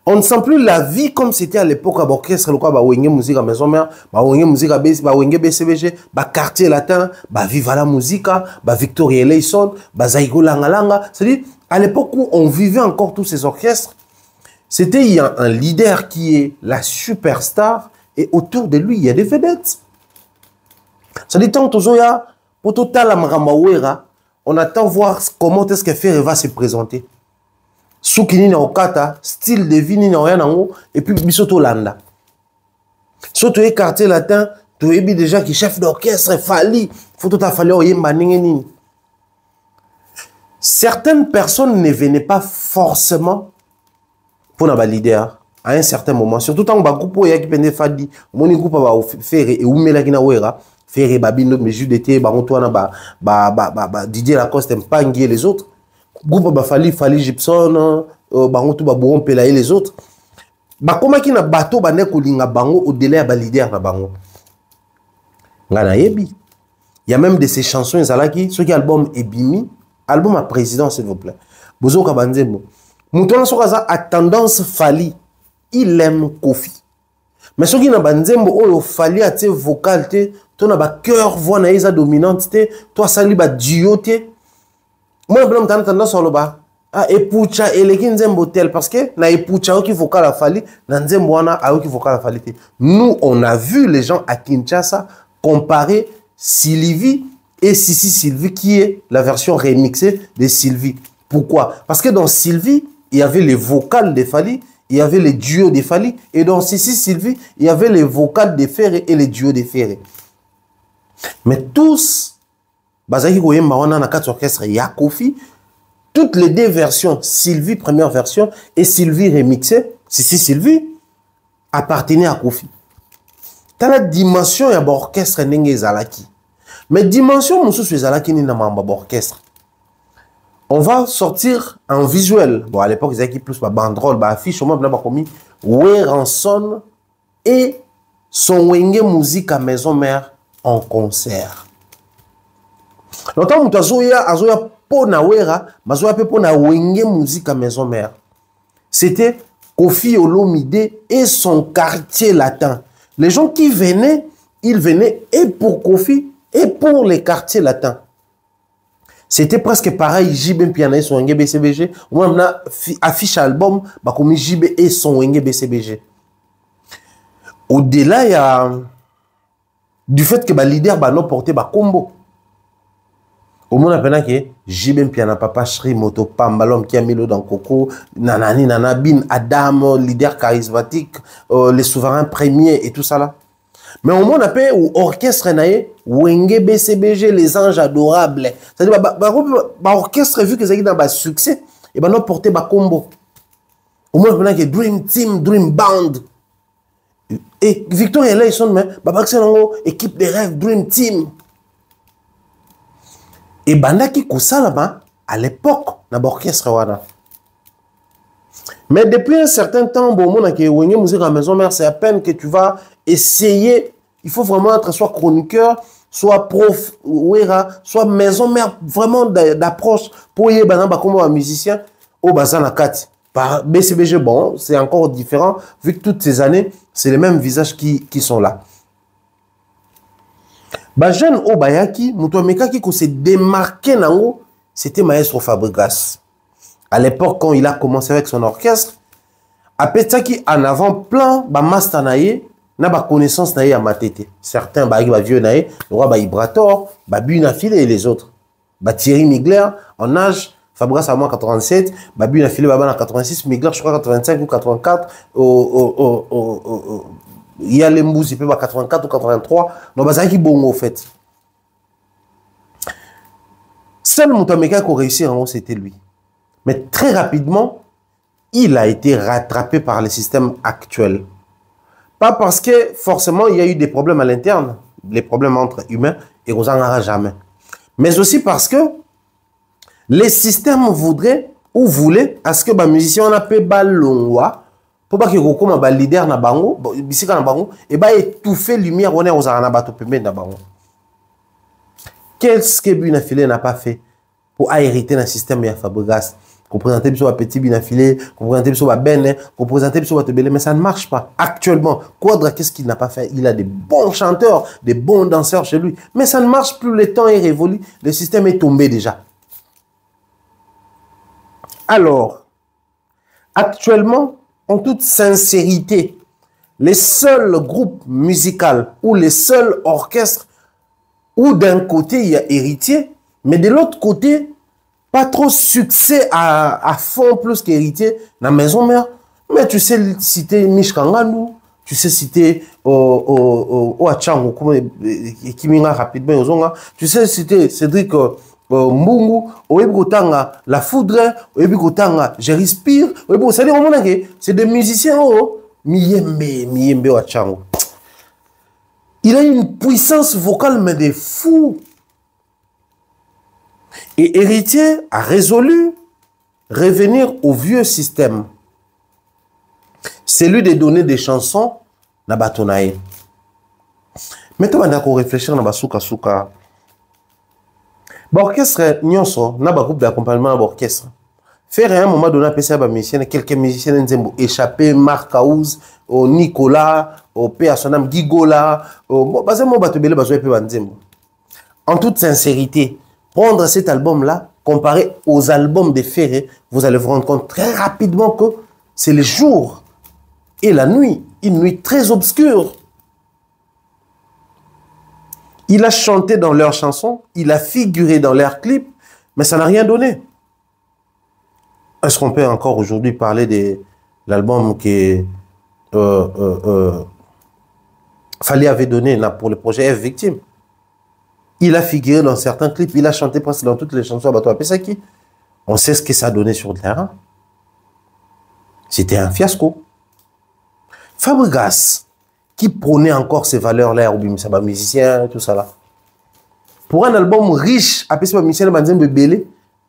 on ne sent plus la vie comme c'était à l'époque à l'orchestre, le quoi, musique à maison mère, musique à BCBG, quartier latin, Viva la Musica, Victoria Eleison, Zaïgo Langalanga. C'est-à-dire, à l'époque où on vivait encore tous ces orchestres, c'était il y a un leader qui est la superstar et autour de lui, il y a des vedettes. C'est-à-dire, tant que pour total on attend voir comment est-ce que Ferre va se présenter. Soukini na okata, style de vie ni na rien en haut, et puis bisoto landa. Soto e quartier latin, tu es déjà qui chef d'orchestre, Fali, faut tout à fallu oyemba ningeni. Certaines personnes ne venaient pas forcément pour na leader à un certain moment, surtout tant que groupe ya qui pende fadi, mon groupe va faire et oumela kina wera, faire babindo mais jus d'été, barontoana Didier Lacoste Mpangi et les autres. Groupe Fali Gibson, barontou Babouron Pelaye les autres. Comment qui na bateau bané kolinga bango au-delà ya leader na bango. Ngana yebi. Il y a même de ces chansons ezalaki, ce qui album Ebimi, album à président s'il vous plaît. Bozo Kabanzembo. Moutona sokaza a tendance Fali, il aime Kofi. Mais ce qui na banzembo oyo Fali a te vocal te, to na ba cœur voix na isa dominante te, toi sali ba duo te. Moi, je suis tendance sur le bas. Epoucha et les Nzembo tel parce que na Epoucha qui vocal la Fali, na Nzembo na qui vocal la Fali. Nous, on a vu les gens à Kinshasa comparer Sylvie et Sissi Sylvie qui est la version remixée de Sylvie. Pourquoi? Parce que dans Sylvie, il y avait les vocales de Fali, il y avait les duos de Fali, et dans Sissi Sylvie, il y avait les vocales de Ferré et les duos de Ferré. Mais tous, bazaki koyemba wana na kati orchestre ya Kofi, Toutes les deux versions, Sylvie première version et Sylvie remixée, si Sylvie, appartenait à Kofi. Dans la dimension, il y a l'orchestre Zalaki. Mais dimension, nous Zalaki ni na mamba orchestre. On va sortir en visuel. Bon, à l'époque, ils avaient plus ma banderole, ma affiche, au moins, on a commis Weranson et son Wenge musique à maison mère en concert. Longtemps, on a pona wera, mazoya pe pona Wenge musique à maison mère. C'était Kofi Olomide et son quartier latin. Les gens qui venaient, ils venaient et pour Kofi et pour les quartiers latins. C'était presque pareil, JB Pianaï, son Wenge BCBG. On a affiche album, comme JB et son Wenge BCBG. Au-delà, il y a du fait que le leader va porter le combo. Au moins, on a que JB Piana Papa Shri Moto Pambalom qui a mis l'eau dans Coco, Nanani Nanabin, Adam, leader charismatique, les souverains premiers et tout ça là. Mais au moins, on a ou orchestre naïe, Wenge BCBG, les anges adorables. C'est-à-dire, l'orchestre, vu que ça a dans le succès, et ben, on a porté le combo. Au moins, on a que Dream Team, Dream Band. Et Victor et là, ils sont, mais, équipe de rêve, Dream Team. Et banda qui kousa là-bas, à l'époque, dans l'orchestre. Mais depuis un certain temps, bon, on a que Wenge musique à maison mère, c'est à peine que tu vas essayer. Il faut vraiment être soit chroniqueur, soit prof, soit maison mère, vraiment d'approche pour y aller comme un musicien au bazan à 4. Par BCBG, bon, c'est encore différent, vu que toutes ces années, c'est les mêmes visages qui sont là. Jeune Obayaki, Moutoumeka qui s'est démarqué, c'était Maestro Fabregas. À l'époque, quand il a commencé avec son orchestre, après ça qui en avant plein, Mastanaye, n'a pas connaissance à Matete. Certains, vieux naïe, le roi Ibrator, Bunafile et les autres. Thierry Migler, en âge, Fabregas à moins 87, Bunafile en 86, Migler, je crois 85 ou 84, il y a les Mbouzi, il peut pas 84 ou 83. Donc, c'est qui bon au fait. Seul Moutameka qui a réussi, c'était lui. Mais très rapidement, il a été rattrapé par le système actuel. Pas parce que forcément il y a eu des problèmes à l'interne, les problèmes entre humains, et on n'en aura jamais. Mais aussi parce que les systèmes voudraient ou voulaient à ce que les musiciens ont pu ballonwa pour pas que Roko ma leader na bango, bisika na bango, et bah étouffer lumière on est aux aranabato pembe na bango. Qu'est-ce que Bunafile n'a pas fait pour hériter un système de Fabregas? Qu'on présenter sur un petit Bunafile, qu'on présenter sur un Ben, qu'on présenter sur un Tebele, mais ça ne marche pas. Actuellement, Quadra, qu'est-ce qu'il n'a pas fait? Il a des bons chanteurs, des bons danseurs chez lui, mais ça ne marche plus, le temps est révolu, le système est tombé déjà. Alors, actuellement, en toute sincérité, les seuls groupes musicaux ou les seuls orchestres où d'un côté il y a héritier, mais de l'autre côté, pas trop succès à fond plus qu'héritier dans la maison mère. Mais tu sais citer Mishkanganou, tu sais citer Oachango, Kiminga rapidement, tu sais citer Cédric Mbungu, Oebikotanga La Foudre, Oebikotanga Je Respire, c'est des musiciens, Miyembe Oachango. Il a une puissance vocale, mais des fous. Et Héritier a résolu revenir au vieux système. Celui de donner des chansons na batonaye. Maintenant, on a réfléchir na basuka suka. L'orchestre nyonso na ba groupe d'accompagnement à l'orchestre. Faire à un moment donné appeler ba musiciens, quelques musiciens nzembo échappé, Marc Aouz, Nicolas, Père Sonam Gigola, bazemo batobele bazoe pe banzembo. En toute sincérité, prendre cet album-là, comparé aux albums de Ferré, vous allez vous rendre compte très rapidement que c'est le jour et la nuit, une nuit très obscure. Il a chanté dans leurs chansons, il a figuré dans leurs clips, mais ça n'a rien donné. Est-ce qu'on peut encore aujourd'hui parler de l'album que Fali avait donné là, pour le projet F Victime? Il a figuré dans certains clips, il a chanté presque dans toutes les chansons à Bato Apesaki. On sait ce que ça donnait sur le terrain. C'était un fiasco. Fabregas, qui prônait encore ces valeurs-là, ou musicien, tout ça là. Pour un album riche, après ce musicien,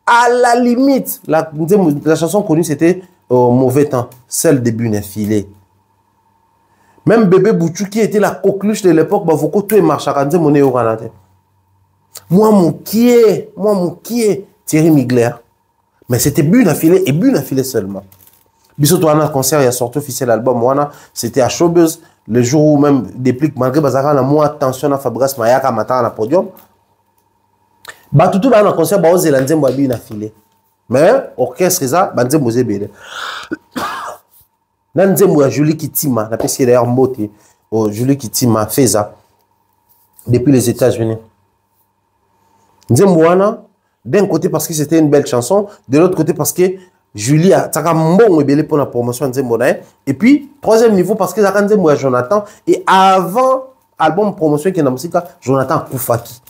à la limite, la chanson connue, c'était Mauvais temps, celle de Bunefilé. Même Bébé Bouchou, qui était la coqueluche de l'époque, bah, tout est marché à mon éoranate. Moi, mon qui est, Thierry Migler. Mais c'était Bunefilé et Bunefilé seulement. Bissot, on a un concert, il a sorti officiel l'album, c'était à Showbiz, le jour où même déplique, malgré Bazara, on a moins attention à Fabrice Mayaka matin à la podium. Bah, tout le concert, bah, on a Bunefilé. Mais, orchestre, ça, bah, on a Bunefilé. Nanzembo ya Julie Kitima, la pesquée d'ailleurs Mbote, Julie Kitima fait ça depuis les États-Unis. Nzemboana, d'un côté parce que c'était une belle chanson, de l'autre côté parce que Julie a un bon ébélé pour la promotion de Nzemboana. Et puis, troisième niveau parce que Nzembo ya Jonathan, et avant album promotion qui est dans la musique, Jonathan Koufaki.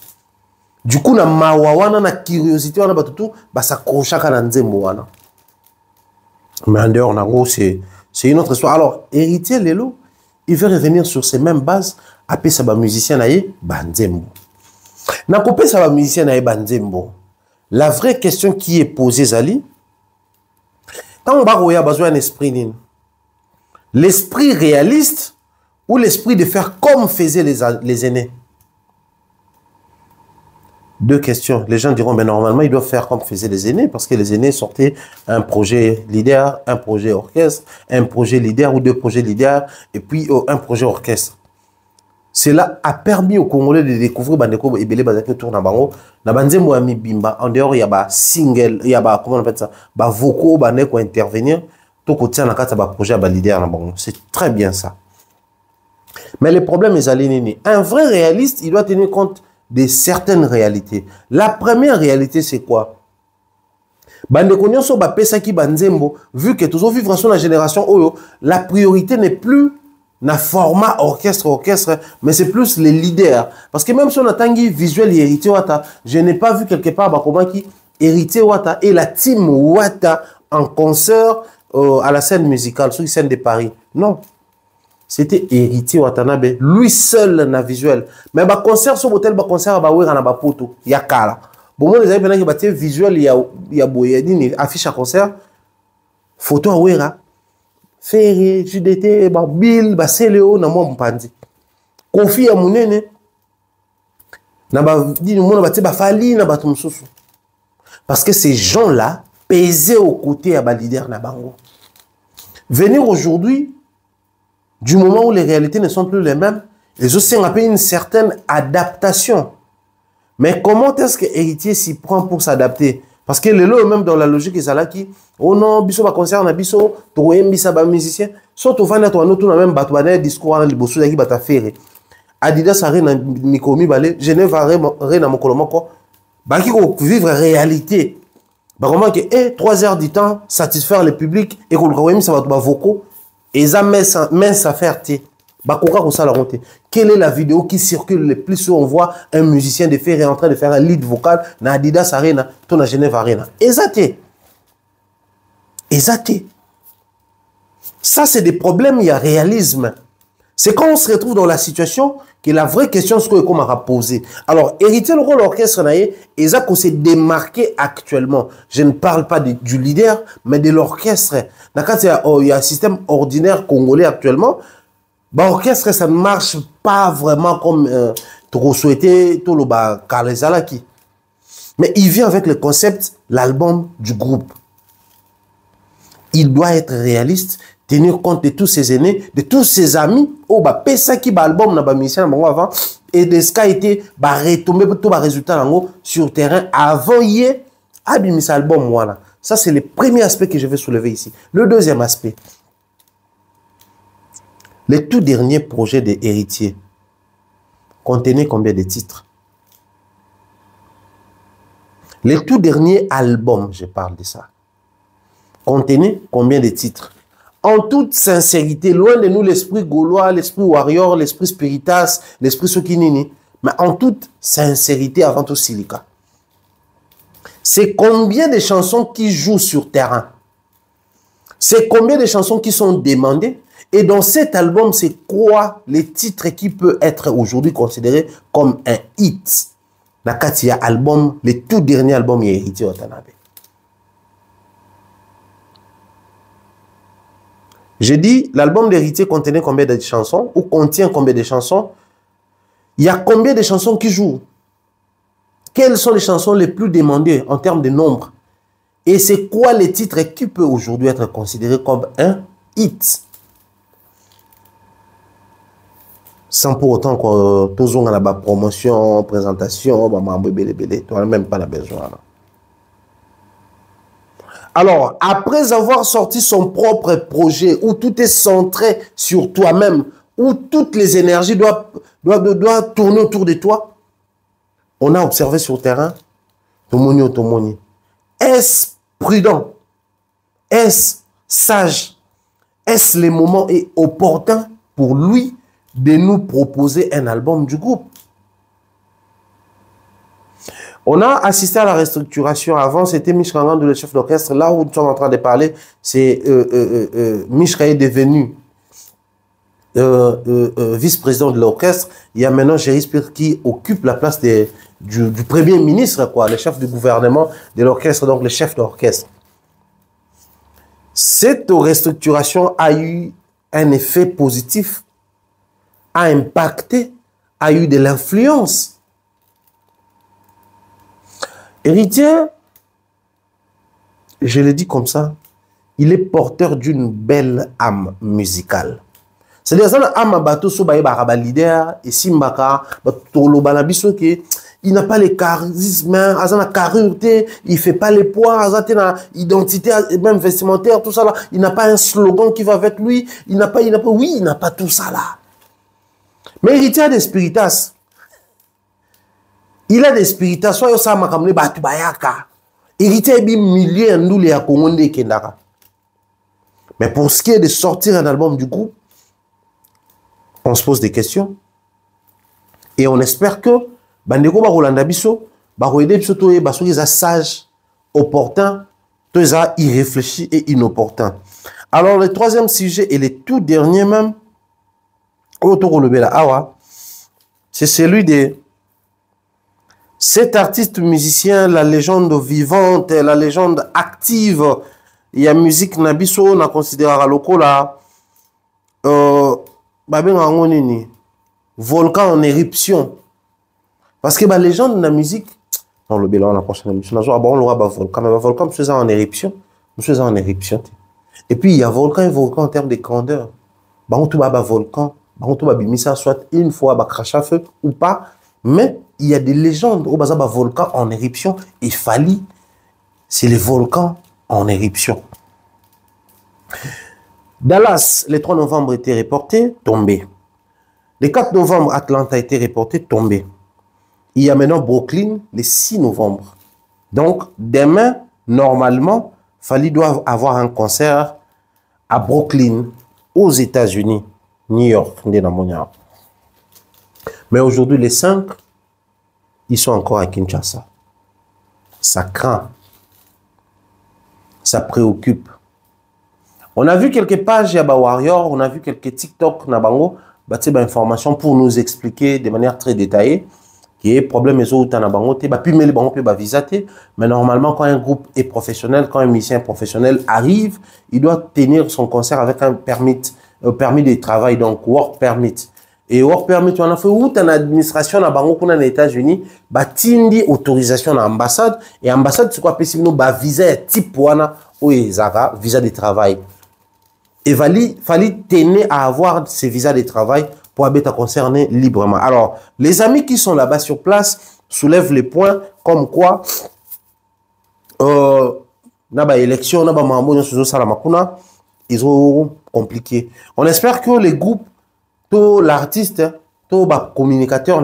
Du coup, na mawawana, na curiosité, on a tout, bah ça crochaka na Nzemboana. Mais en dehors, c'est une autre histoire. Alors, Héritier Lelo, il veut revenir sur ces mêmes bases. Après, ça va musicien naïe, Banzembo. Na coupé, ça va musicien naïe, Banzembo. La vraie question qui est posée, Zali, quand on a besoin d'un esprit, l'esprit réaliste ou l'esprit de faire comme faisaient les aînés? Deux questions. Les gens diront, mais normalement, ils doivent faire comme faisaient les aînés, parce que les aînés sortaient un projet leader, un projet orchestre, un projet leader ou deux projets leaders, et puis un projet orchestre. Cela a permis aux Congolais de découvrir Bandeko et Belé Bazaki tourne à Bango. Na Banzembo Ami Bimba, en dehors, il y a un single, il y a comment on appelle ça, vocaux, Bandeko intervenir, tout côté dans le projet à leader à Bango. C'est très bien ça. Mais le problème est aligné. Un vrai réaliste, il doit tenir compte de certaines réalités. La première réalité, c'est quoi? Bandeko nyonso ba pesaki Banzembo, vu que toujours vivre sur la génération Oyo, la priorité n'est plus na format orchestre, mais c'est plus les leaders. Parce que même si on a tangi visuel et héritier Wata, je n'ai pas vu quelque part comment qui héritier Wata et la team Wata en concert à la scène musicale, sur la scène de Paris. Non. C'était Héritier Watanabe, lui seul na visuel. Mais bah concert sur hôtel, bah concert bah ouais, on a bah poto, y a kala. Bon moi les amis maintenant qui bah visuel, y a boyadine, affiche à concert, photo à ouais là, Ferré, JDT, bah Bill, bah Céléo, na moi mpandi. Kofi à monene, na bah dit nous bah bah Fali, na bah tumsusu. Parce que ces gens là pesaient aux côtés à bah leader na bango. Venir aujourd'hui. Du moment où les réalités ne sont plus les mêmes, les aussi ont une certaine adaptation. Mais comment est-ce que Héritier s'y prend pour s'adapter? Parce que le lot même dans la logique est là qui, oh non, biso va concerne biso, toi bisa ba musicien, soit au final toi nous même batouane discours à libosu qui bata faire. Adidas a rien mikomi balé, Genève a rien à mon colomako, bah qui vivre réalité. Bah comment que 3 heures du temps satisfaire le public et qu'on le ça va te vocaux. Et ça mince affaire, quelle est la vidéo qui circule le plus où on voit un musicien de faire en train de faire un lead vocal dans Adidas Arena, dans la Genève Arena? Exacté. Ça, c'est des problèmes, il y a réalisme. C'est quand on se retrouve dans la situation que la vraie question se poser. Alors, hériter le rôle orchestre, et ça qu'on s'est démarqué actuellement. Je ne parle pas du leader, mais de l'orchestre. Il y a un système ordinaire congolais actuellement. Bah, orchestre, ça ne marche pas vraiment comme trop souhaité, tout le bas, mais il vient avec le concept, l'album du groupe. Il doit être réaliste, tenir compte de tous ses aînés, de tous ses amis, pesa qui album na ba musicien avant et de ce qui a été retomber tout résultat sur terrain avant hier abimisa album voilà. Ça c'est le premier aspect que je vais soulever ici. Le deuxième aspect, le tout dernier projet de Héritier contenait combien de titres? Le tout dernier album, je parle de ça, contenait combien de titres? En toute sincérité, loin de nous l'esprit gaulois, l'esprit warrior, l'esprit spiritas, l'esprit sokinini, mais en toute sincérité avant tout silica. C'est combien de chansons qui jouent sur terrain. C'est combien de chansons qui sont demandées. Et dans cet album, c'est quoi les titres qui peuvent être aujourd'hui considérés comme un hit. Nakati ya album, le tout dernier album est Héritier Watanabe. J'ai dit, l'album d'Héritier contenait combien de chansons ou contient combien de chansons? Il y a combien de chansons qui jouent? Quelles sont les chansons les plus demandées en termes de nombre? Et c'est quoi les titres qui peuvent aujourd'hui être considérés comme un hit? Sans pour autant que tous on a la promotion, présentation, même pas la besoin. Alors, après avoir sorti son propre projet, où tout est centré sur toi-même, où toutes les énergies doivent tourner autour de toi, on a observé sur le terrain, Tomoni. Est-ce prudent? Est-ce sage? Est-ce le moment et opportun pour lui de nous proposer un album du groupe? On a assisté à la restructuration. Avant, c'était Mishka Ngandou, le chef d'orchestre. Là où nous sommes en train de parler, c'est Mishka est devenu vice-président de l'orchestre. Il y a maintenant Géry Spire qui occupe la place du premier ministre, quoi, le chef du gouvernement de l'orchestre, donc le chef d'orchestre. Cette restructuration a eu un effet positif, a impacté, a eu de l'influence. Héritier, je le dis comme ça, il est porteur d'une belle âme musicale. C'est-à-dire que âme bateau so ba leader et simbaka tolo banabiso que il n'a pas les charisme, azana carrure, il fait pas les poids, azana identité même vestimentaire, tout ça là, il n'a pas un slogan qui va avec lui, il n'a pas tout ça là. Mais Héritier a des spiritas. Il a des spiritas, soit yo sa makamle batu bayaka. Héritier bi milliers nous les akongonde kendaka. Mais pour ce qui est de sortir un album du groupe, on se pose des questions. Et on espère que bandeko ba rolanda biso, ba roide biso to e ba soki za sage, opportun, to za irréfléchi et inopportun. Alors le troisième sujet et le tout dernier même, c'est celui de cet artiste musicien, la légende vivante, la légende active. Il y a musique nabiso, on a considéré à lokola, volcan en éruption. Parce que la légende de la musique, on le bilan la prochaine émission, on aura volcan, mais volcan, nous en éruption, Et puis il y a volcan et volcan en termes de grandeur. On tout volcan. Soit une fois cracher feu ou pas, mais il y a des légendes au bazar volcan en éruption et Fali, c'est les volcans en éruption. Dallas, le 3 novembre était reporté, tombé. Le 4 novembre, Atlanta a été reporté, tombé. Il y a maintenant Brooklyn, le 6 novembre. Donc, demain, normalement, Fali doit avoir un concert à Brooklyn, aux États-Unis. New York, mais aujourd'hui, les 5, ils sont encore à Kinshasa. Ça craint. Ça préoccupe. On a vu quelques pages Yaba Warrior, on a vu quelques TikTok Nabango, information pour nous expliquer de manière très détaillée qui est problème les autres Nabango, mais normalement, quand un groupe est professionnel, quand un musicien professionnel arrive, il doit tenir son concert avec un permis de travail, donc work permit. Et work permit, on a fait où en administration à Bango qu'on a aux États-Unis, tindi autorisation à l'ambassade. Et l'ambassade, c'est quoi? Possible, visa type wana ou visa de travail. Et fallait tenir à avoir ces visas de travail pour être concerné librement. Alors, les amis qui sont là-bas sur place soulèvent les points comme quoi naba élection, naba mambo sur salamakuna. Ils ont compliqué. On espère que les groupes, tout l'artiste, tout le communicateur,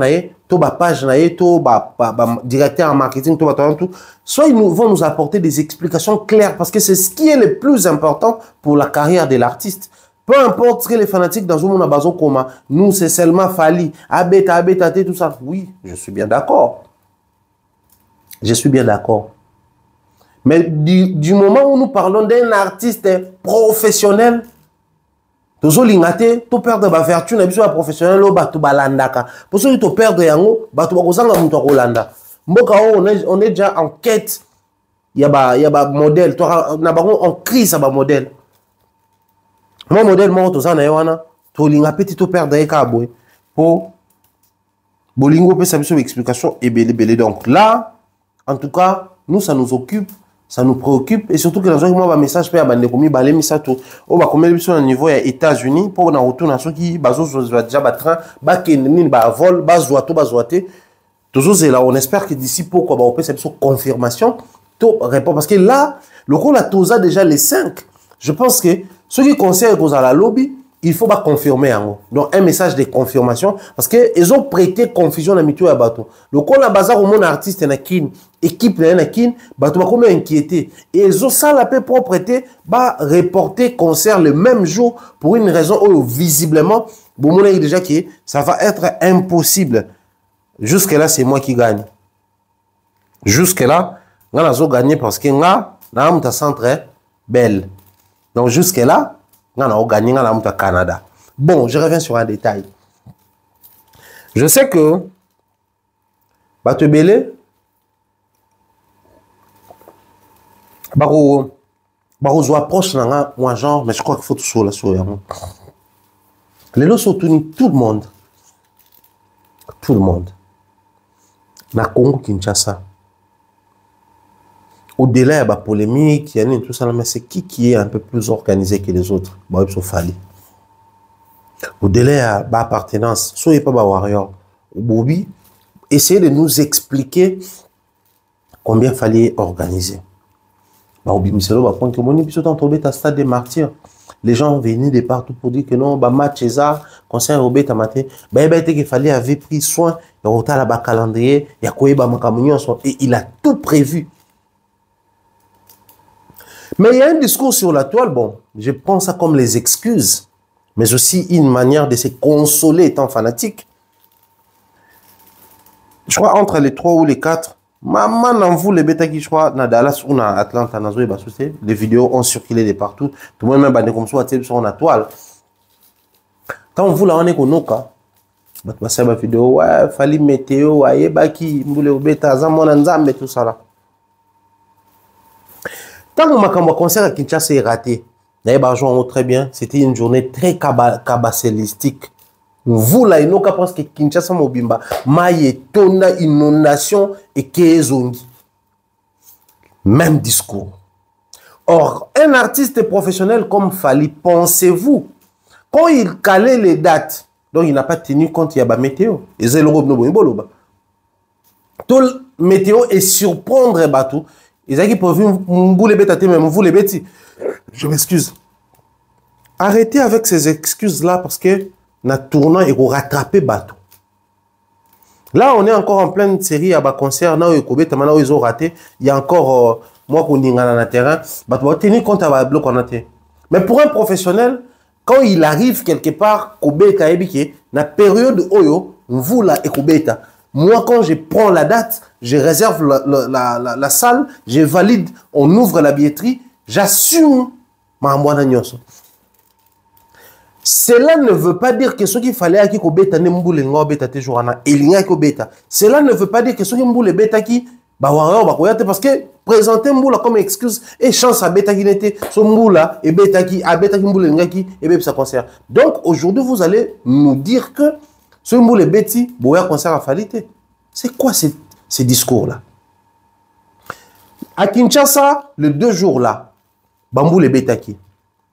tout la page, tout le directeur en marketing, tout, soit ils vont nous apporter des explications claires parce que c'est ce qui est le plus important pour la carrière de l'artiste. Peu importe ce que les fanatiques dans un monde à bazo coma, nous c'est seulement Fali, abeta, tout ça. Oui, je suis bien d'accord. Je suis bien d'accord. Mais du moment où nous parlons d'un artiste professionnel, tozo lingate, to perdre ba vertu na biso professionnel lo batu balandaka. Pour ceux qui to perdre yango, batu bakozanga mutu akolanda. Mboka on est déjà en quête. Il y a ba modèle, toi na ba en crise ba modèle. Mon modèle mo to zana yawana, to linga petit to perdre e ka boy. Pour bolingo pe sa biso explication et belé. Donc là, en tout cas, nous ça nous occupe. Ça nous préoccupe et surtout que les gens qui m'ont un message à bande comme balé mi ça tout on va comme sur un niveau des États-Unis pour na retourner ceux qui bazo déjà ba train ba kenini ba vol ba zoato ba zoaté toujours c'est là on espère que d'ici pourquoi ba on peut cette confirmation tout répond parce que là le rôle a toza déjà les 5 je pense que ceux qui conseillent aux à la lobby il faut pas confirmer en donc un message de confirmation parce que ils ont prêté confusion à mitou à bateau le col la bazar au monde artiste na kin équipe na kin bateau ba comme inquiété et ils ont ça la paix pour prêter ba reporter concert le même jour pour une raison où visiblement bon mon déjà que ça va être impossible jusque là c'est moi qui gagne jusque là on a gagné parce que nga na am centre belle donc jusque là on a gagné au Canada. Bon, je reviens sur un détail. Je sais que Batebele, Baro approche moi genre, mais je crois qu'il faut tout sur la souris. Les lots sont tenus tout le monde. Tout le monde. Na Congo Kinshasa. Au-delà, il y a des polémiques, il y a tout ça, mais c'est qui est un peu plus organisé que les autres? Au-delà, il y a des appartenances. Soyez pas des warriors. Bobby, essayez de nous expliquer combien il fallait organiser. Stade des martyrs. Les gens venaient de partout pour dire que non, match ça, concert Robert Tamaté, il fallait avoir pris soin, il y a un calendrier, il y a et il a tout prévu. Mais il y a un discours sur la toile, bon, je prends ça comme les excuses, mais aussi une manière de se consoler étant fanatique. Je crois entre les 3 ou les 4, maman n'en vous les bêta qui je crois, na Dallas ou na Atlanta, les vidéos ont circulé de partout, tout le monde même comme ça, sur la toile. Quand vous là, on est qu'on a, ma vidéo, ouais, fallait météo, ouais, baki, moule bêta, zamon nzambe, tout ça là. Quand mon concert à Kinshasa est raté, d'ailleurs, très bien, c'était une journée très cabassélistique. Vous là, il pense que Kinshasa Mobimba, Maïe, Tona, inondation et Kézongi. Même discours. Or, un artiste professionnel comme Fali, pensez-vous, quand il calait les dates, donc il n'a pas tenu compte, il y a la météo. Tout météo est surprendre Batou. Ils ont dit pour vous les bêtes, même vous les bêtes. Je m'excuse. Arrêtez avec ces excuses-là parce que notre tournant est rattrapé bateau. Là, on est encore en pleine série à bas concert. Maintenant, ils ont raté. Il y a encore moi qu'on est dans le terrain. Bateau, tenir compte à la bloc on a été. Mais pour un professionnel, quand il arrive quelque part, Kobeta et la période où vous là et Kobeta. Moi, quand je prends la date, je réserve la salle, je valide, on ouvre la billetterie, j'assume ma moine. Cela ne veut pas dire que ce qu'il fallait à qui bêta ne mboule ngobeta te jourana elinga ko bêta. Cela ne veut pas dire que ce qui mboule bêta qui ba warrior ba koyate parce que présenter mboula comme excuse et chance à bêta qui n'était ce mboula et bêta qui a bêta qui mboule ngaki et bêta ça concert. Donc aujourd'hui vous allez nous dire que ce mboule bêti boya concert à falité. C'est quoi ces discours là? À Kinshasa le 2 jours là bamboule bêta qui.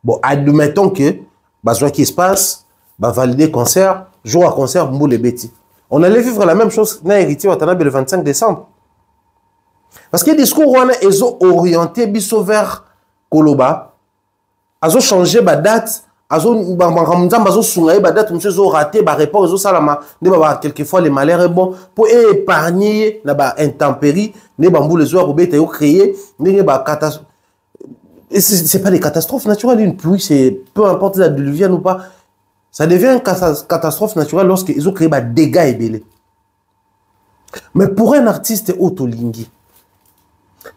Bon admettons que ce qui se passe, valider concert, jour à concert, mboule bêti. On allait vivre la même chose dans Héritier Watanabe le 25 décembre. Parce que les discours ils ont orienté biso vers Koloba, ils ont changé la date, ils ont date, ils ont raté, ils ont quelquefois les malheurs est bon pour épargner l'intempérie, les bambous les oies ont créé, c'est pas des catastrophes naturelles, une pluie, c'est peu importe la diluvienne ou pas, ça devient une catastrophe naturelle lorsqu'ils ont créé des dégâts et belés. Mais pour un artiste autolingui,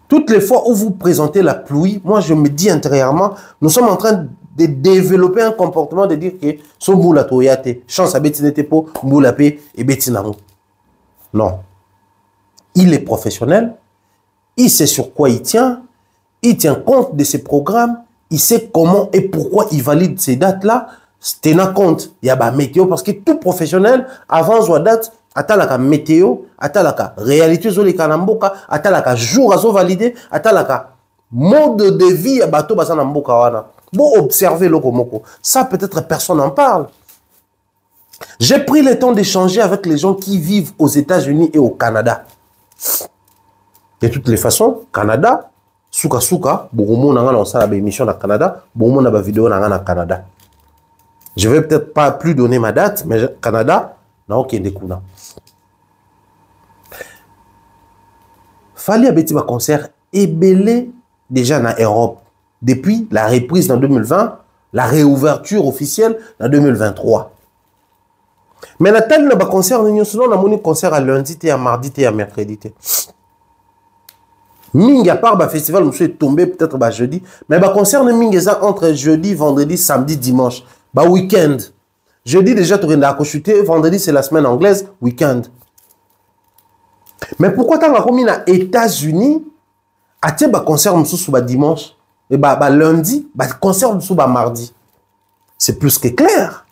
Toutes les fois où vous présentez la pluie, moi je me dis intérieurement, nous sommes en train de développer un comportement de dire que son boula toyate, chance à betinete po, boula pe et betinamo. Non. Il est professionnel, il sait sur quoi il tient compte de ses programmes, il sait comment et pourquoi il valide ces dates-là, tenant compte, il y a la météo, parce que tout professionnel, avant la date, atalaka météo, atalaka réalité zoli kanamboka, atalaka jour azo validé, atalaka mode de vie à bateau basana mboka wana. Bon observer lokomoko. Ça peut-être personne n'en parle. J'ai pris le temps d'échanger avec les gens qui vivent aux États-Unis et au Canada. De toutes les façons, Canada, souka, beaucoup nanga na sala émission na Canada, beaucoup na ba vidéo nanga na Canada. Je vais peut-être pas plus donner ma date, mais Canada, na okende kuna. Fali abeti ba concert ébélé déjà en Europe depuis la reprise en 2020, la réouverture officielle en 2023. Mais la telle n'a pas concert, nous avons un concert à lundi, à mardi, à mercredi. Ming à part le festival, nous sommes tombés peut-être jeudi, mais le concert entre jeudi, vendredi, samedi, dimanche, week-end. Jeudi déjà, tu as chuté, vendredi c'est la semaine anglaise, week-end. Mais pourquoi tu as commis aux États-Unis, à tes concert dimanche, et lundi, concert mardi? C'est plus que clair.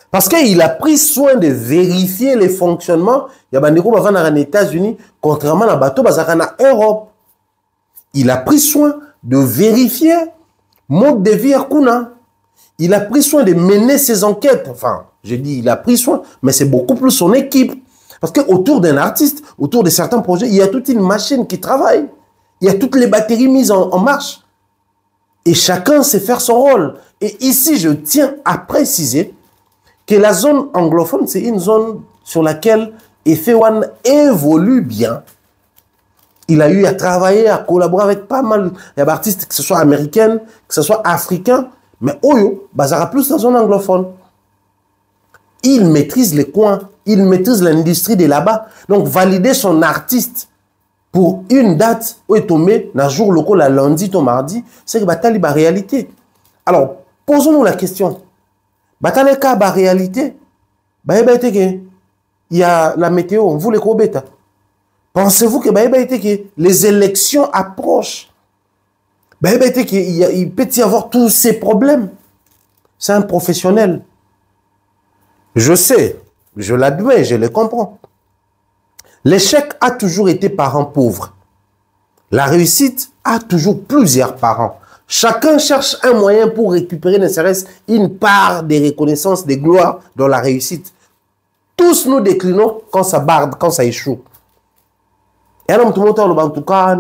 Parce qu'il a pris soin de vérifier les fonctionnements. Il y a des gens qui sont aux États-Unis, contrairement à bateau en Europe. Il a pris soin de vérifier le mode de vie à Kuna. Il a pris soin de mener ses enquêtes. Enfin, je dis il a pris soin, mais c'est beaucoup plus son équipe. Parce qu'autour d'un artiste, autour de certains projets, il y a toute une machine qui travaille. Il y a toutes les batteries mises en marche. Et chacun sait faire son rôle. Et ici, je tiens à préciser que la zone anglophone, c'est une zone sur laquelle Efewan évolue bien. Il a eu à travailler, à collaborer avec pas mal d'artistes, que ce soit américains, que ce soit africains, mais Oyo, Bazara plus la zone anglophone. Il maîtrise les coins, il maîtrise l'industrie de là-bas. Donc, valider son artiste pour une date où il est tombé, un jour local, la lundi ou mardi, c'est que Batali la réalité. Alors, posons-nous la question. Batali la réalité, il y a la météo, on voulait qu'on bêta. Pensez-vous que les élections approchent? Il peut y avoir tous ces problèmes. C'est un professionnel. Je sais, je l'admets, je le comprends. L'échec a toujours été parent pauvre. La réussite a toujours plusieurs parents. Chacun cherche un moyen pour récupérer ne serait-ce une part des reconnaissances, des gloires dans la réussite. Tous nous déclinons quand ça barde, quand ça échoue. Et alors, tout le monde en tout cas,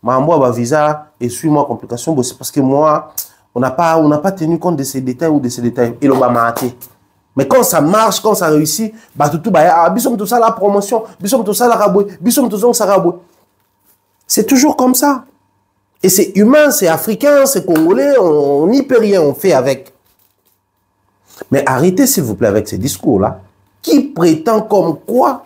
ma visa et suis-moi complication, c'est parce que moi, on n'a pas tenu compte de ces détails ou de ces détails. Et l'on va m'arrêter. Mais quand ça marche, quand ça réussit, tout ça la promotion, tout ça la raboué, tout ça raboué. C'est toujours comme ça. Et c'est humain, c'est africain, c'est congolais, on n'y peut rien, on fait avec. Mais arrêtez s'il vous plaît avec ces discours-là, qui prétend comme quoi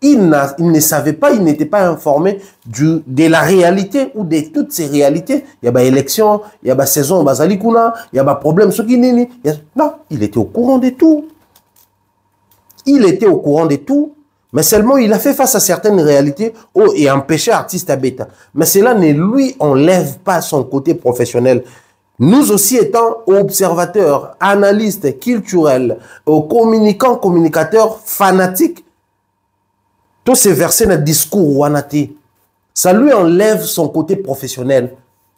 il ne savait pas, il n'était pas informé de la réalité ou de toutes ces réalités. Il y a des élections, il y a des saisons, il y a des problèmes. Non, il était au courant de tout. Il était au courant de tout, mais seulement il a fait face à certaines réalités et empêché l'artiste à bêta. Mais cela ne lui enlève pas son côté professionnel. Nous aussi étant observateurs, analystes, culturels, communicants, communicateurs, fanatiques, tous ces versets dans le discours wanati, ça lui enlève son côté professionnel.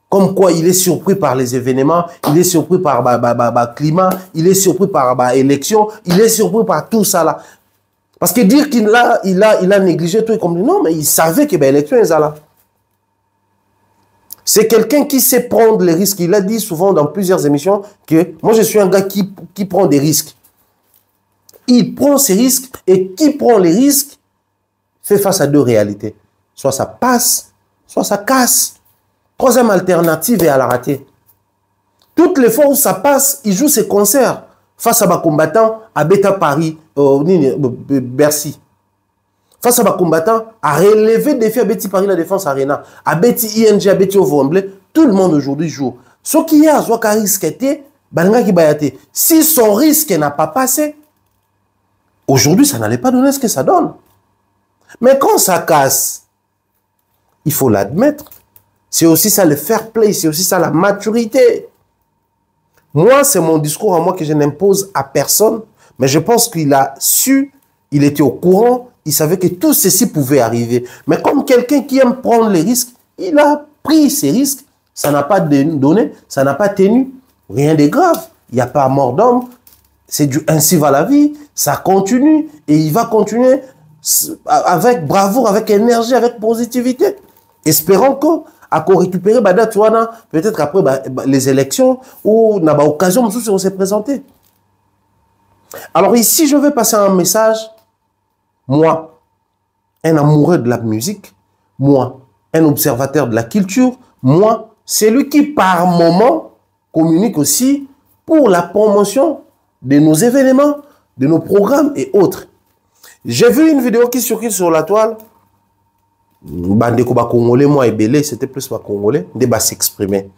Comme quoi il est surpris par les événements, il est surpris par le climat, il est surpris par l'élection, il est surpris par tout ça là. Parce que dire qu'il a négligé tout, comme non, mais il savait que l'élection est là. C'est quelqu'un qui sait prendre les risques. Il a dit souvent dans plusieurs émissions que moi je suis un gars qui prend des risques. Il prend ses risques et qui prend les risques fait face à deux réalités. Soit ça passe, soit ça casse. Troisième alternative est à la rater. Toutes les fois où ça passe, il joue ses concerts face à des combattants à Beta Paris, Bercy. face à ma combattant, à relever des défis à Betty Paris la Défense Arena, à Betty ING, à Betty Ovomblé, tout le monde aujourd'hui joue. Ce qui est à Zoaka risqué, si son risque n'a pas passé, aujourd'hui, ça n'allait pas donner ce que ça donne. Mais quand ça casse, il faut l'admettre. C'est aussi ça le fair play, c'est aussi ça la maturité. Moi, c'est mon discours à moi que je n'impose à personne, mais je pense qu'il a su, il était au courant, il savait que tout ceci pouvait arriver. Mais comme quelqu'un qui aime prendre les risques, il a pris ces risques, ça n'a pas donné, ça n'a pas tenu. Rien de grave, il n'y a pas mort d'homme, c'est du ainsi va la vie, ça continue et il va continuer avec bravoure, avec énergie, avec positivité. Espérons qu'on récupère peut-être après les élections ou n'a pas occasion de se présenter. Alors ici, je vais passer un message. Moi, un amoureux de la musique, moi, un observateur de la culture, moi, celui qui par moment communique aussi pour la promotion de nos événements, de nos programmes et autres. J'ai vu une vidéo qui circule sur la toile. Bandeko ba Congolais, moi et Belé, c'était plus pas Congolais, de s'exprimer.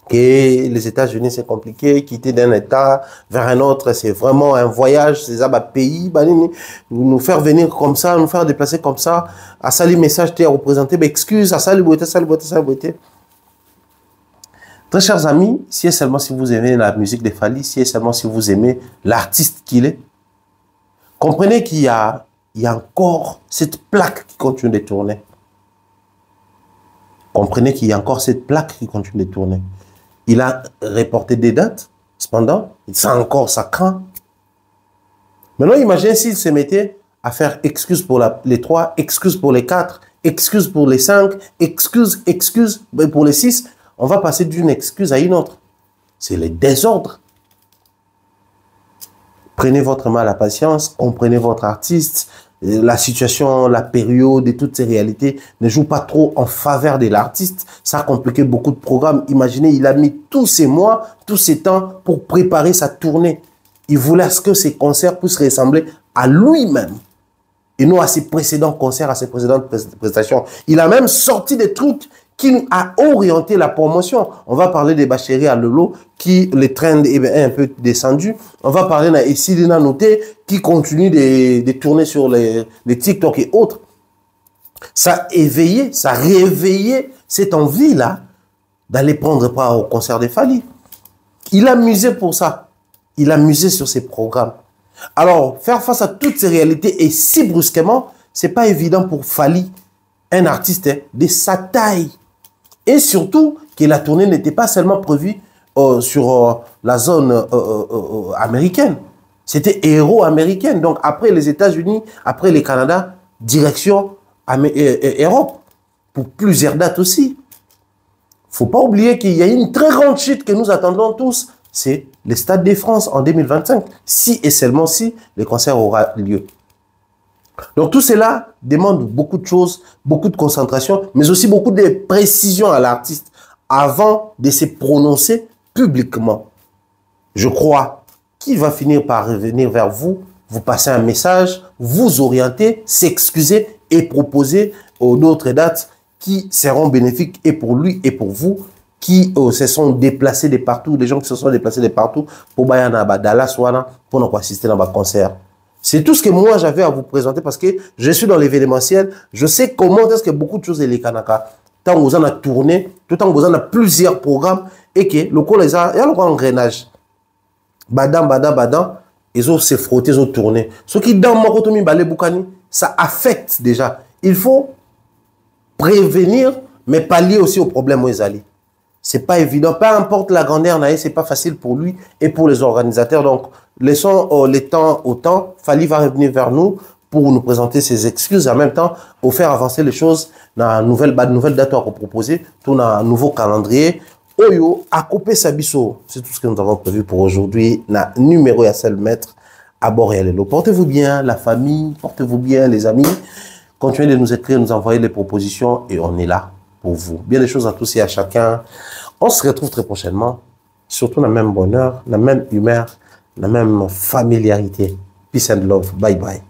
Que les États-Unis c'est compliqué, quitter d'un État vers un autre, c'est vraiment un voyage, c'est ça, pays, nous faire venir comme ça, nous faire déplacer comme ça, à ça les messages t'es représenté, excuse, à ça les beautés, ça les beautés, ça les beautés. Très chers amis, si et seulement si vous aimez la musique de Fally, si et seulement si vous aimez l'artiste qu'il est, comprenez qu'il y a encore cette plaque qui continue de tourner. Comprenez qu'il y a encore cette plaque qui continue de tourner. Il a reporté des dates, cependant, ça encore, ça craint. Maintenant, imaginez s'il se mettait à faire excuse pour les 3, excuse pour les 4, excuse pour les 5, excuse pour les 6. On va passer d'une excuse à une autre. C'est le désordre. Prenez votre mal à patience, comprenez votre artiste, la situation, la période et toutes ces réalités ne jouent pas trop en faveur de l'artiste. Ça a compliqué beaucoup de programmes. Imaginez, il a mis tous ces mois, tous ces temps pour préparer sa tournée. Il voulait que ses concerts puissent ressembler à lui-même et non à ses précédents concerts, à ses précédentes prestations. Il a même sorti des trucs qui a orienté la promotion. On va parler des Bachéri à Lolo, qui le trend est un peu descendu. On va parler de Sidina Noté, qui continue de tourner sur les TikTok et autres. Ça a éveillé, ça a réveillé cette envie-là d'aller prendre part au concert de Fally. Il a misé pour ça. Il a misé sur ses programmes. Alors, faire face à toutes ces réalités et si brusquement, c'est pas évident pour Fally, un artiste de sa taille. Et surtout, que la tournée n'était pas seulement prévue sur la zone américaine. C'était héros-américaine. Donc, après les États-Unis, après le Canada, direction Europe. Pour plusieurs dates aussi. Il ne faut pas oublier qu'il y a une très grande chute que nous attendons tous. C'est le Stade de France en 2025. Si et seulement si le concert aura lieu. Donc tout cela demande beaucoup de choses, beaucoup de concentration, mais aussi beaucoup de précision à l'artiste avant de se prononcer publiquement. Je crois qu'il va finir par revenir vers vous, vous passer un message, vous orienter, s'excuser et proposer d'autres dates qui seront bénéfiques et pour lui et pour vous, qui se sont déplacés de partout, les gens qui se sont déplacés de partout pour Dallas pour assister à un concert. C'est tout ce que moi j'avais à vous présenter parce que je suis dans l'événementiel. Je sais comment est-ce que beaucoup de choses les Kanaka. Tant que vous en a tourné, tout temps que vous en a plusieurs programmes et que le col il y a le engrenage. Badam, ils ont se frotté, ils ont tourné. Ce qui dans mon côté Boukani, ça affecte déjà. Il faut prévenir, mais pallier aussi aux problèmes où ils allaient. C'est pas évident. Peu importe la grandeur, c'est pas facile pour lui et pour les organisateurs. Donc, laissons les temps au temps. Fally va revenir vers nous pour nous présenter ses excuses. En même temps, pour faire avancer les choses dans une nouvelle date à proposer, tout dans un nouveau calendrier. Oyo, à couper Sabiso. C'est tout ce que nous avons prévu pour aujourd'hui. Na numéro à seul maître à Boréalélo. Portez-vous bien, la famille. Portez-vous bien, les amis. Continuez de nous écrire, nous envoyer des propositions et on est là pour vous. Bien des choses à tous et à chacun. On se retrouve très prochainement, surtout dans le même bonheur, la même humeur, la même familiarité. Peace and love. Bye bye.